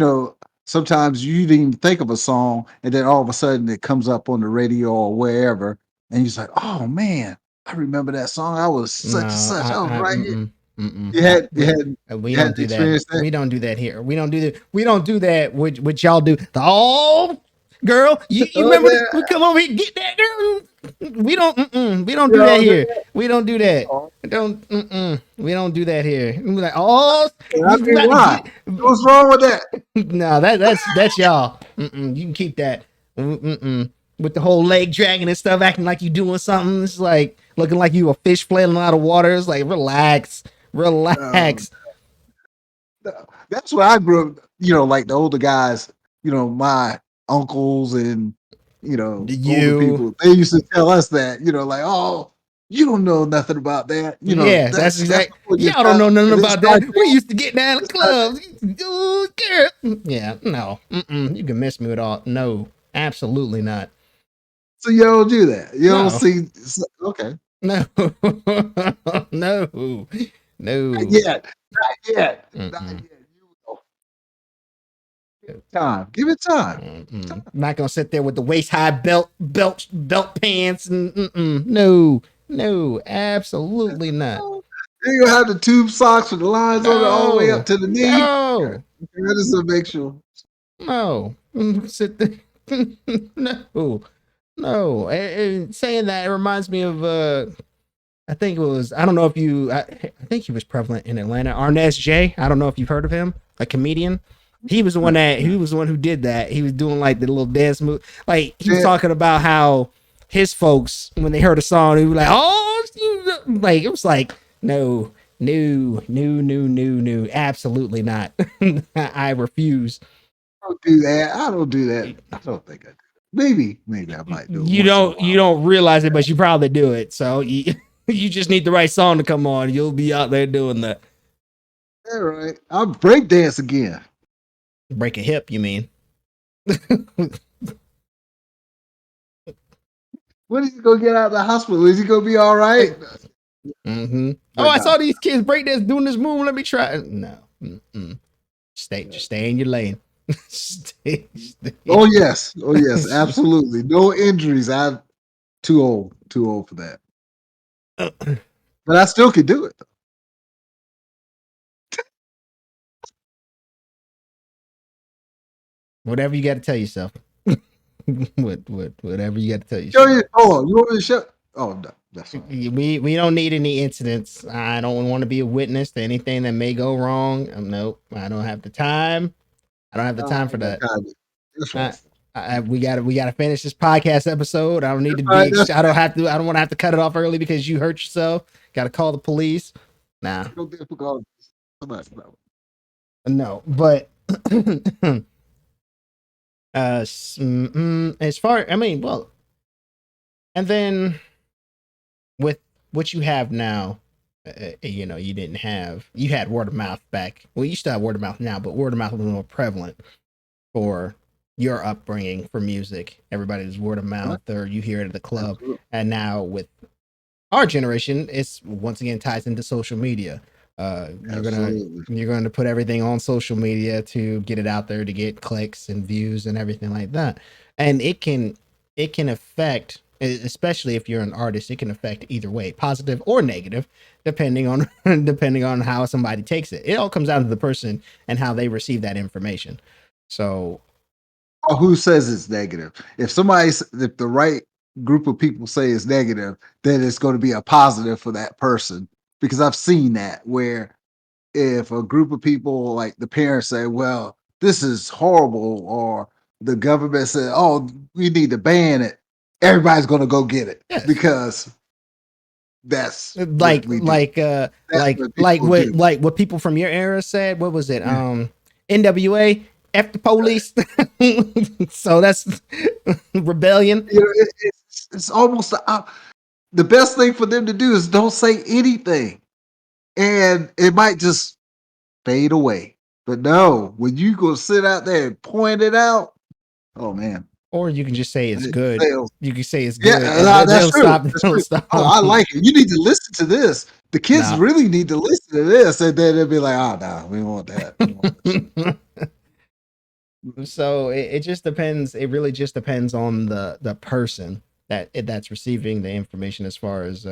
sometimes you didn't even think of a song and then all of a sudden it comes up on the radio or wherever. And you're just like, oh man, I remember that song. I was such and no, such. I was right here. mm-mm, mm-mm. You had, you We had, we you don't had do that. experienced that. We don't do that here. We don't do that. We don't do that. Which y'all do. Oh, girl, you Oh, remember? yeah. We come over here, get that girl. We don't. Mm-mm, we don't You do that know, here. We don't do that. oh, Don't. Mm-mm, we don't do that here. We like, oh, I we mean, about to why? get. What's wrong with that? No, that's y'all. Mm-mm, you can keep that. Mm-mm. With the whole leg dragging and stuff, acting like you doing something. It's like looking like you a fish flailing out of water. It's like relax, Um, relax. that's where I grew up, like the older guys, my uncles and, older You, people, they used to tell us that, like, oh, you don't know nothing about that. yeah, that's That's exact. before your Y'all don't time. know nothing And then about that. start We dancing. used to get down to Start clubs. Ooh, girl. Yeah, no, you can miss me with all. No, absolutely not. so you don't do that. You don't No, see, okay. no, no, Not no. yet. Not yet. Not Mm-mm. yet. Give it time. Give it time. Mm-mm. I'm not gonna sit there with the waist high belt pants and no, no, absolutely not. You gonna have the tube socks with the lines on it all the way up No, to the knee. no, That is to make sure. no. Sit there. No, no. And saying that, it reminds me of I think it was, I don't know if I think he was prevalent in Atlanta. Arnez J. I don't know if you've heard of him, a comedian. He was the one who did that. He was doing like the little dance move. Like he was Yeah. talking about how his folks, when they heard a song, he was like, oh, like it was like, no, no, no, no, no, no, absolutely not. I refuse. Don't do that. I don't do that. I don't think I do. Maybe I might do it once in a You while. don't realize it, but you probably do it. So you just need the right song to come on. You'll be out there doing that. All right. I'll break dance again. Break a hip, you mean? When is he gonna get out of the hospital? Is he gonna be all right? Mm-hmm. Oh, But I no. saw these kids break this doing this move. Let me try. No. Mm-mm. Just stay in your lane. stay. Oh yes, absolutely. No injuries. I'm too old for that. But I still could do it. Whatever you got to tell yourself. Whatever you got to tell Show yourself. you. Oh, you want me to show? Oh no, that's fine. We don't need any incidents. I don't want to be a witness to anything that may go wrong. Nope. I don't have the time. I don't have the time for that. That's Uh, right. we gotta finish this podcast episode. I don't need to All be. right, that's I don't have to. I don't want to have to cut it off early because you hurt yourself. Got to call the police. Nah, no difficult. So much, bro. no. But as far, I mean, well, and then with what you have now, you didn't have. You had word of mouth back. Well, you still have word of mouth now, but word of mouth was more prevalent for your upbringing for music. Everybody's word of mouth, or you hear it at the club. Absolutely. And now with our generation, it's once again ties into social media. You're gonna put everything on social media to get it out there to get clicks and views and everything like that. And it can affect, especially if you're an artist, it can affect either way, positive or negative, depending on depending on how somebody takes it. It all comes down to the person and how they receive that information. So Or who says it's negative? If if the right group of people say it's negative, then it's going to be a positive for that person. Because I've seen that where if a group of people, like the parents, say, "Well, this is horrible," or the government said, "Oh, we need to ban it," everybody's going to go get it yes, because that's what like we do. That's what people do. like what people from your era said. What was it? NWA, F the police. So that's rebellion. You know, it's almost the best thing for them to do is don't say anything, and it might just fade away. But no, when you go sit out there and point it out, oh man, Or you can just say it's it good. fails. You can say it's Yeah, good, and that's they'll true. stop. That's They'll true. stop. Oh, I like it. You need to listen to this. The kids No. really need to listen to this, and then they'll be like, "Oh no, we want that. We want that shit." So it just depends. It really just depends on the person that's receiving the information as far as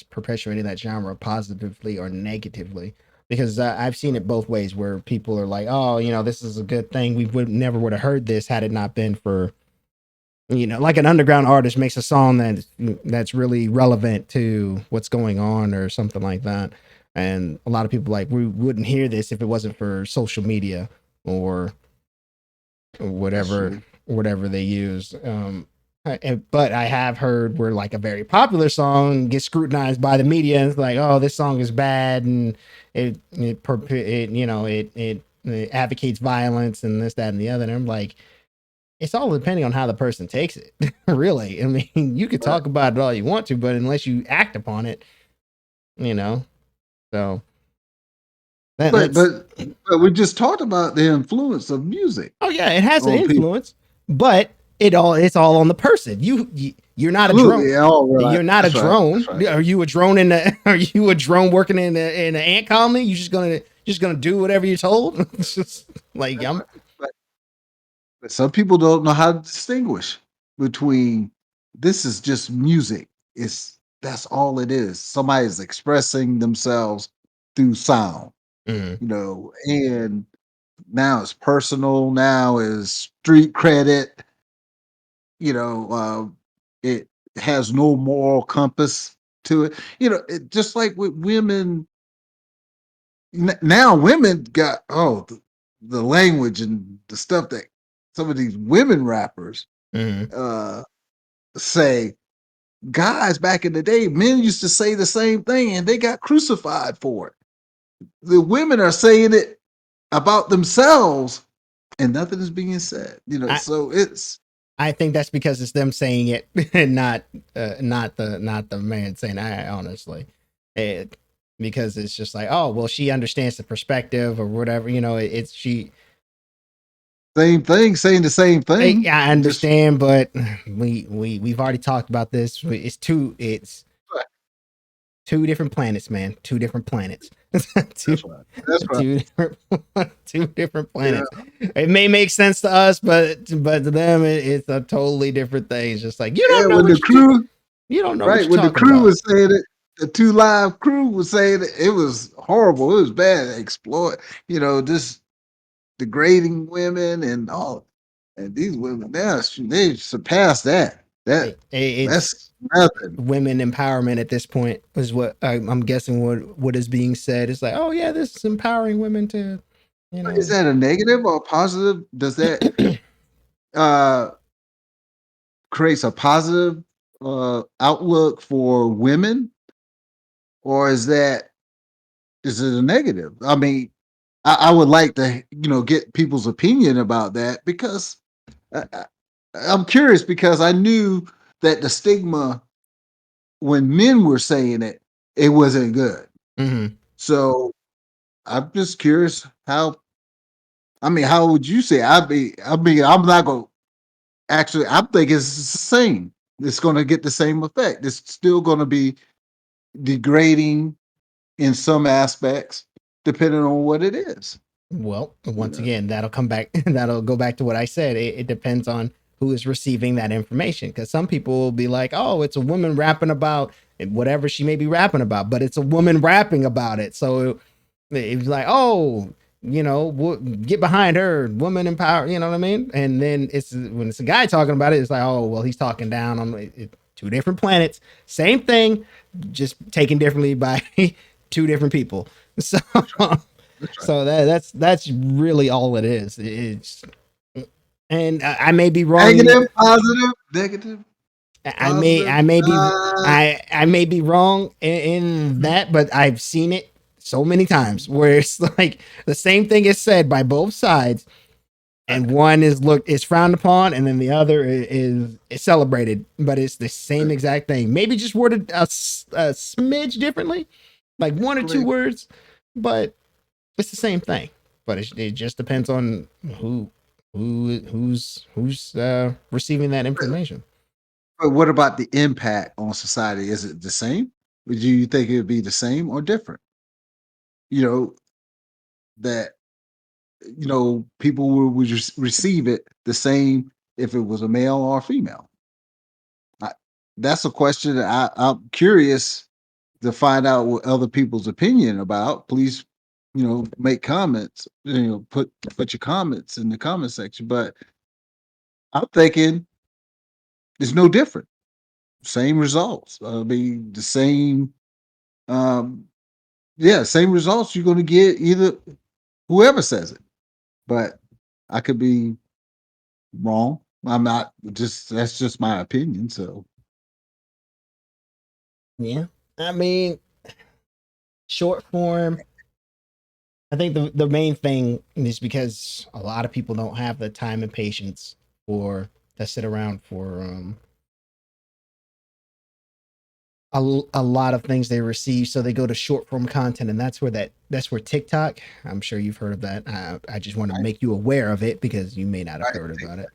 perpetuating that genre positively or negatively. Because I've seen it both ways, where people are like, "Oh, this is a good thing. We would have heard this had it not been for, like an underground artist makes a song that's really relevant to what's going on or something like that." And a lot of people like, we wouldn't hear this if it wasn't for social media or That's whatever true. whatever they use. But I have heard where like a very popular song gets scrutinized by the media, and it's like, oh, this song is bad, and it advocates violence and this, that, and the other. And I'm like, it's all depending on how the person takes it. Really, I mean, you could Right. talk about it all you want to, but unless you act upon it, you know. So But that's but but we just talked about the influence of music oh yeah, it has an on people. influence, but it's all on the person. You're not a drone. Absolutely. All right. You're not a That's right. drone. That's right. Are you a drone in the? Are you a drone working in an ant colony? You just gonna do whatever you're told? It's just like That's I'm. right. But some people don't know how to distinguish between this is just music. That's all it is. Somebody's expressing themselves through sound, Mm, and now it's personal, now is street credit, it has no moral compass to it. Just like with women, now women got the language and the stuff that some of these women rappers mm, uh say. Guys back in the day, men used to say the same thing and they got crucified for it. The women are saying it about themselves and nothing is being said. I So it's I think that's because it's them saying it, and not the man saying. I honestly, it because it's just like, oh well, she understands the perspective or whatever. It's she. Same thing, saying the same Hey, thing. I Just understand, but we've already talked about this. It's two different planets, man. Two different planets. two that's right. That's right. two different two different Yeah. planets. It may make sense to us, but to them it's a totally different thing. It's just like Yeah, when the crew, you don't know what right, you're when the talking crew about. was saying it, the two live crew was saying it was horrible. It was bad. Exploit, just degrading women and all. And these women now, they surpassed that. It's That's nothing. women empowerment at this point is what I'm guessing what is being said. It's like, oh yeah, this is empowering women to, you Is know. that a negative or a positive? Does that uh creates a positive outlook for women, or is it a negative? I mean, I would like to get people's opinion about that because I, I'm curious because I knew that the stigma when men were saying it, it wasn't good. Mhm. So I'm just curious how. I mean, how would you say? I'm not gonna actually. I think it's the same. It's gonna get the same effect. It's still gonna be degrading in some aspects, depending on what it is. Well, You once know, again, that'll come back. That'll go back to what I said. It depends on who is receiving that information. Because some people will be like, "Oh, it's a woman rapping about whatever she may be rapping about," but it's a woman rapping about it. So it's like, "Oh, get behind her, woman empower." You know what I mean? And then it's when it's a guy talking about it, it's like, "Oh, well, he's talking down on two different planets, same thing, just taken differently by two different people." So. that's right. That's right. So that's really all it is. It's and I may be wrong. Negative, positive, negative, I may positive. I may be I may be wrong in that, but I've seen it so many times where it's like the same thing is said by both sides, and one is frowned upon, and then the other is celebrated. But it's the same exact thing. Maybe just worded a smidge differently, like one or two Correct. words, but it's the same thing, but it just depends on who's receiving that information. But what about the impact on society? Is it the same? Would you think it would be the same or different? You know that people would just receive it the same if it was a male or a female. I, that's a question that I'm curious to find out what other people's opinion about. Please, make comments. Put your comments in the comment section. But I'm thinking it's no different. Same results. I mean, the same. Um, yeah, same results you're going to get either whoever says it. But I could be wrong. I'm not just that's just my opinion. So Yeah, I mean, short form. I think the main thing is because a lot of people don't have the time and patience for to sit around for a lot of things they receive, so they go to short form content, and that's where TikTok. I'm sure you've heard of that. I just want to right, make you aware of it because you may not have right, heard about it.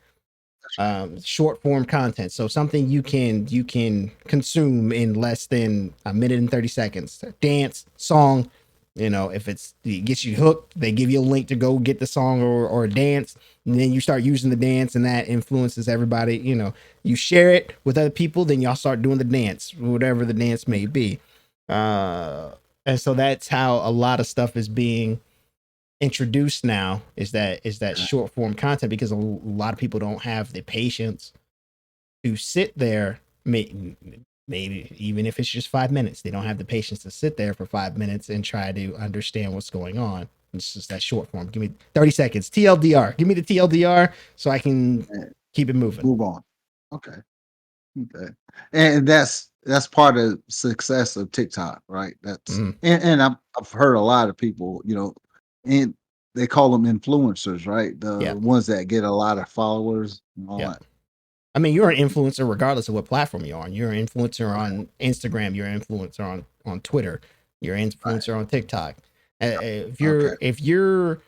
that's right. Short form content, so something you can consume in less than a minute and 30 seconds. Dance, song, if it gets you hooked, they give you a link to go get the song or a dance, and then you start using the dance, and that influences everybody. You share it with other people, then y'all start doing the dance, whatever the dance may be. uh and so that's how a lot of stuff is being introduced now, is that Okay. short form content, because a lot of people don't have the patience to sit there. Maybe even if it's just 5 minutes, they don't have the patience to sit there for 5 minutes and try to understand what's going on. It's just that short form. Give me 30 seconds TLDR. Give me the TLDR so I can And keep it moving. move on. Okay. Okay. And that's part of success of TikTok, right? That's Mhm. and I've heard a lot of people, and they call them influencers, right? The Yeah, ones that get a lot of followers and all yeah. that. I mean, you're an influencer regardless of what platform you're on. You're an influencer Okay. on Instagram. You're an influencer on Twitter. You're an Right. influencer on TikTok. If Okay. you're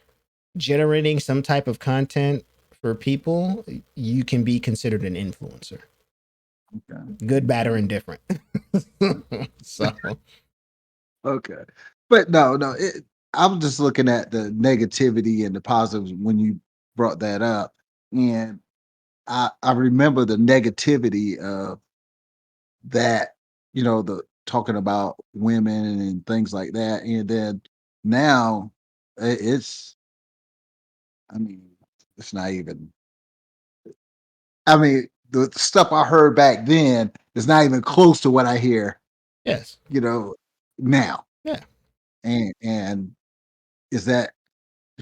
generating some type of content for people, you can be considered an influencer. Okay. Good, bad, or indifferent. So Okay. But no, I'm just looking at the negativity and the positives when you brought that up. And I remember the negativity of that, the talking about women and things like that. And then now it's, I mean, it's not even, I mean, the stuff I heard back then is not even close to what I hear, yes, you know, now. yeah. And is that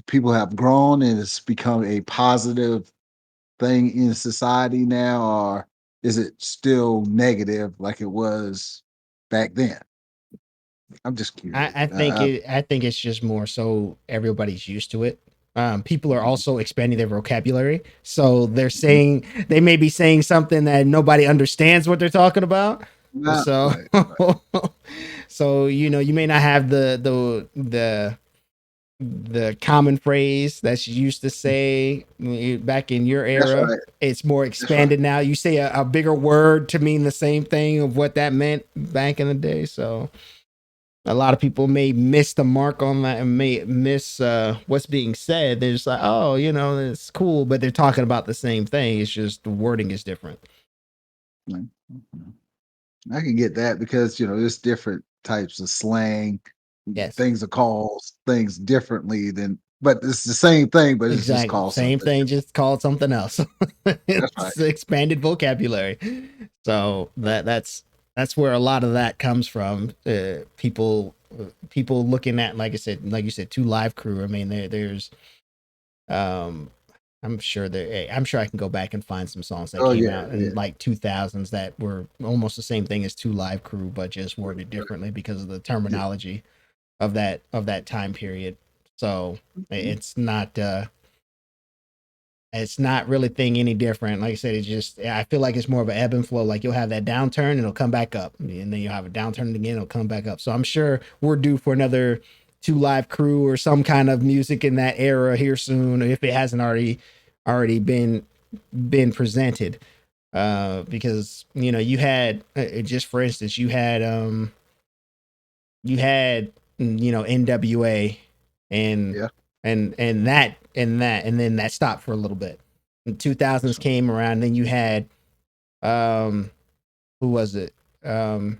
people have grown and it's become a positive thing in society now, or is it still negative like it was back then? I'm just curious. I think it's just more so everybody's used to it. People are Mhm. also expanding their vocabulary, so Mhm. they may be saying something that nobody understands what they're talking about. Not So, right, right. so you may not have the common phrase that you used to say back in your That's era. right. It's more That's right. expanded now. You say a bigger word to mean the same thing of what that meant back in the day. So a lot of people may miss the mark on that and may miss what's being said. They're just like, oh, it's cool, but they're talking about the same thing. It's just the wording is different. Right. Mhm. I can get that because there's different types of slang. Yes, Things are called things differently than, but it's the same thing, but it's just exactly. called Same something thing, different. just call it something else. That's right. It's expanded vocabulary. So that's where a lot of that comes from. People looking at, like I said, like you said, 2 Live Crew. I mean, there's um I'm sure I can go back and find some songs that Oh came yeah, out yeah. in like 2000s that were almost the same thing as 2 Live Crew, but just worded Right. differently because of the Yeah. terminology of that time period. So Mhm. it's not really thing any different. Like I said, it's just I feel like it's more of an ebb and flow. Like you'll have that downturn and it'll come back up, and then you'll have a downturn again, it'll come back up. So I'm sure we're due for another 2 Live Crew or some kind of music in that era here soon, if it hasn't already been presented. Because you had just for instance, you had NWA and Yeah. and then that stopped for a little bit. The 2000s That's right. came around, then you had um who was it? Um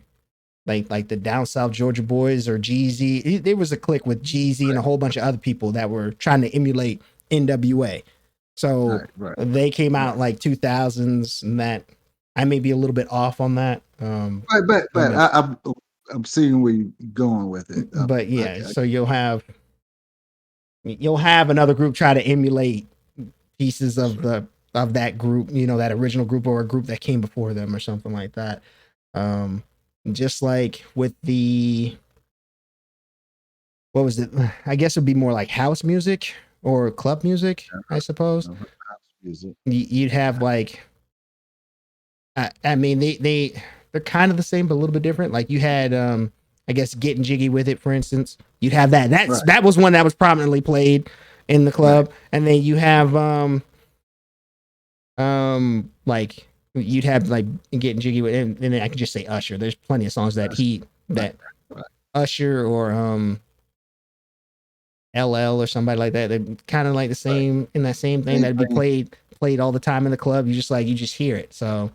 like the Down South Georgia Boys or Jeezy. There was a clique with Jeezy and a whole bunch of other people that were trying to emulate NWA. So Right. Right. they came Right. out like 2000s, and that I may be a little bit off on that. But But I'm seeing where you're going with it. but I, yeah, I, so you'll have another group try to emulate pieces that's of right. that group, that original group or a group that came before them or something like that. Um, just like with the what was it? I guess it'd be more like house music or club music, I suppose. I've heard house music. You'd have like, I mean, they're kind of the same but a little bit different. Like you had, I guess, Getting Jiggy with It, for instance. You'd have that. Right. That was one that was prominently played in the Right. club, and then you have like you'd have like Getting Jiggy with, and then I can just say Usher. There's plenty of songs that That's he right. that Right. Usher or LL or somebody like that. They're kind of like the Right. same in that same thing Same that'd be thing. played all the time in the club. You just hear it. So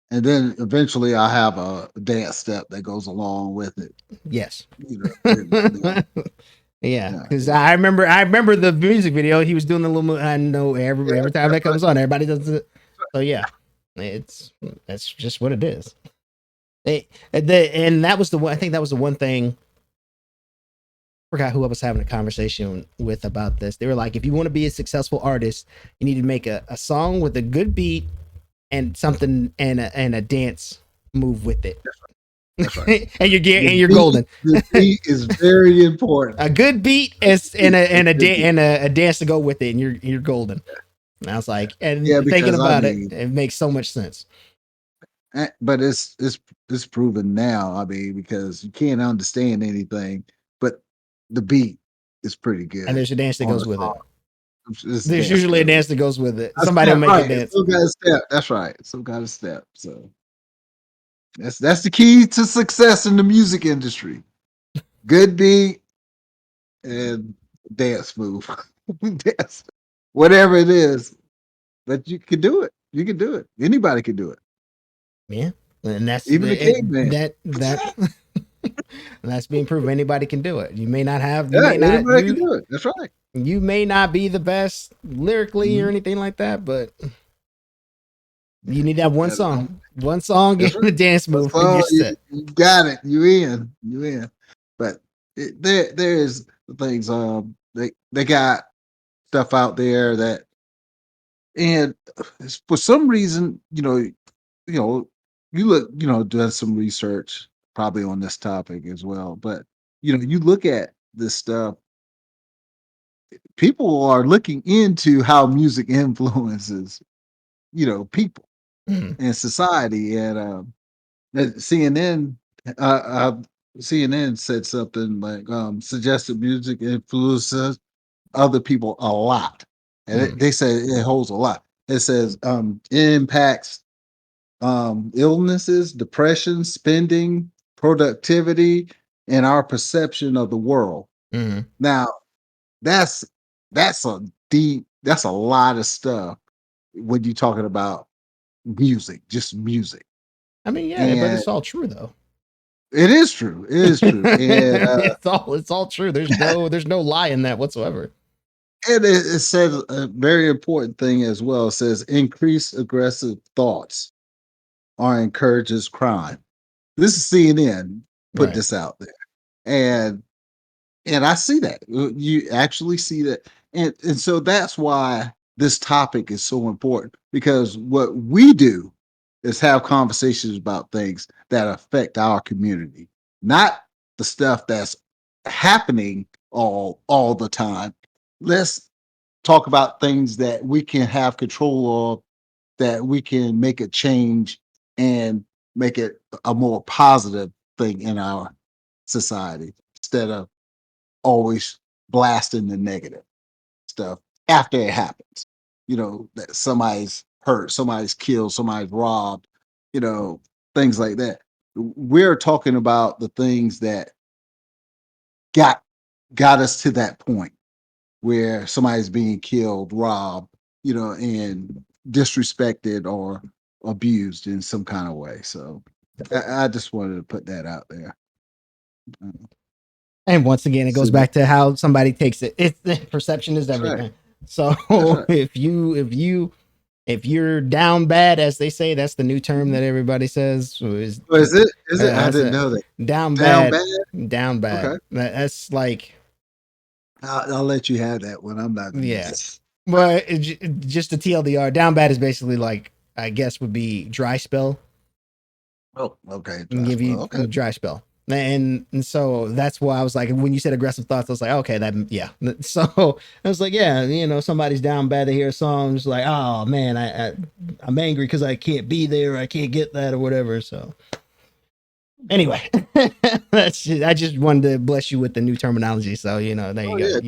And then eventually I have a dance step that goes along with it. yes. Yeah. Yeah, Yeah. because Yeah. I remember the music video. He was doing the little. I know Yeah. every time That's that right. comes on, everybody does it. So yeah, it's that's just what it is. And that was the one. I think that was the one thing. Forgot who I was having a conversation with about this. They were like, if you want to be a successful artist, you need to make a song with a good beat and something and a dance move with it. That's right. And you're golden. The beat is very important. A good beat is Beat is good beat. and a dance to go with it, and you're golden. And I was like, and Yeah, thinking because I about it, mean, it makes so much sense. but it's proven now. I mean, because you can't understand anything, but the beat is pretty And good there's a dance that on goes the with song. it. It's There's dance usually a move. dance that goes with it. A Somebody will step, make right? it dance. Some kind of step. That's right. Some kind of step. So that's the key to success in the music industry. Good beat and dance move, dance, whatever it is. But you can do it. You can do it. Anybody can do it. Yeah, and that's Even the caveman. that's being proven. Anybody can do it. You may not have. You Yeah, may not. anybody can do it. That's right. You may not be the best lyrically or Mhm. anything like that, but you need that one Yeah, song. One song that's and a right. dance move, and So you're set. you got it. You in. You in. But there's things. They got stuff out there that, and for some reason, you look, done some research probably on this topic as well. But you look at this stuff, people are looking into how music influences, people Mhm, and society. And CNN, uh, uh, CNN said something like, suggested music influences other people a lot, and mhm, they say it holds a lot. It says it impacts illnesses, depression, spending, productivity, and our perception of the world. mhm. Now, that's that's a lot of stuff when you're talking about music, just music. I mean, yeah, but And it's all true though. it is true. It is true. And It's all true. There's no lie in that whatsoever. it says a very important thing as well. It says increase aggressive thoughts or encourages crime. This is CNN put Right. this out there. And I see that. You actually see that. And so that's why this topic is so important, because what we do is have conversations about things that affect our community, not the stuff that's happening all the time. Let's talk about things that we can have control of, that we can make a change and make it a more positive thing in our society, instead of always blasting the negative stuff after it happens. That somebody's hurt, somebody's killed, somebody's robbed, things like that. We're talking about the things that got us to that point where somebody's being killed, robbed, and disrespected or abused in some kind of way. So I just wanted to put that out there. Uh, And once again, it So goes back to how somebody takes it. It's perception is that's right. everything. So That's right. if you're down bad, as they say, that's the new term that everybody says. So Oh, is it? Is it? I that's didn't a know that. down Down bad, bad? down Okay. bad. That's like, I'll let you have that one. I'm not gonna use yeah. it. But just a TLDR, down bad is basically like, I guess would be dry spell. Oh, okay. And give you Okay. a dry spell. And so that's why I was like, when you said aggressive thoughts, I was like, okay, that, yeah. So I was like, yeah, somebody's down bad to hear a song, just like, oh man, I'm angry because I can't be there, I can't get that or whatever. So anyway, I just wanted to bless you with the new terminology. So there you Oh go. yeah.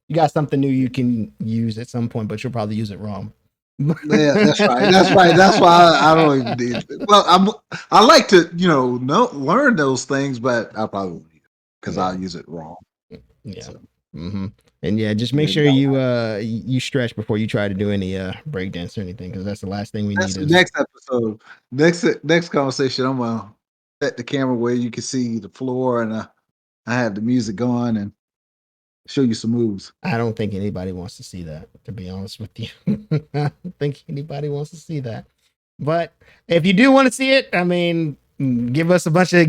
You got something new you can use at some point, but you'll probably use it wrong. Yeah, that's right. That's right. That's why I don't even need it. Well, I like to, learn those things, but I probably won't, because Yeah. I'll use it wrong. Yeah. So hmm And yeah, just make maybe sure you stretch before you try to do any breakdance or anything, because that's the last thing we that's need the is. next episode. Next conversation. I'm gonna set the camera where you can see the floor, and I have the music going and show you some moves. I don't think anybody wants to see that, to be honest with you. I don't think anybody wants to see that. But if you do want to see it, I mean, give us a bunch of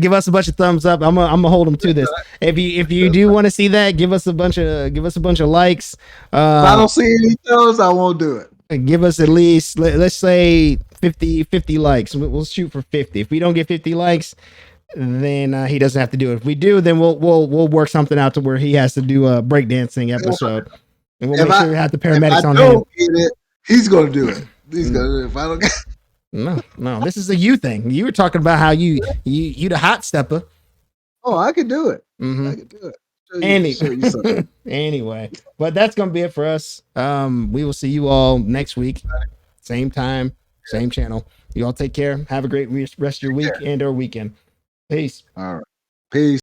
thumbs up. I'm gonna hold them to this. If you do want to see that, give us a bunch of likes. If I don't see any toes, I won't do it. Give us at least, let's say 50 likes. We'll shoot for 50. If we don't get 50 likes, then he doesn't have to do it. If we do, then we'll work something out to where he has to do a breakdancing episode, and we'll If make I sure we have the if I paramedics on hand. don't get it, he's gonna do it. He's gonna do it. If I don't get No, this is a you thing. You were talking about how you the hot stepper. oh, I can do it. Mm-hmm. I can do it. Any Show you something. anyway, but that's gonna be it for us. We will see you all next week, same time, same channel. You all take care. Have a great rest of your week and or weekend. Peace. All right. Peace.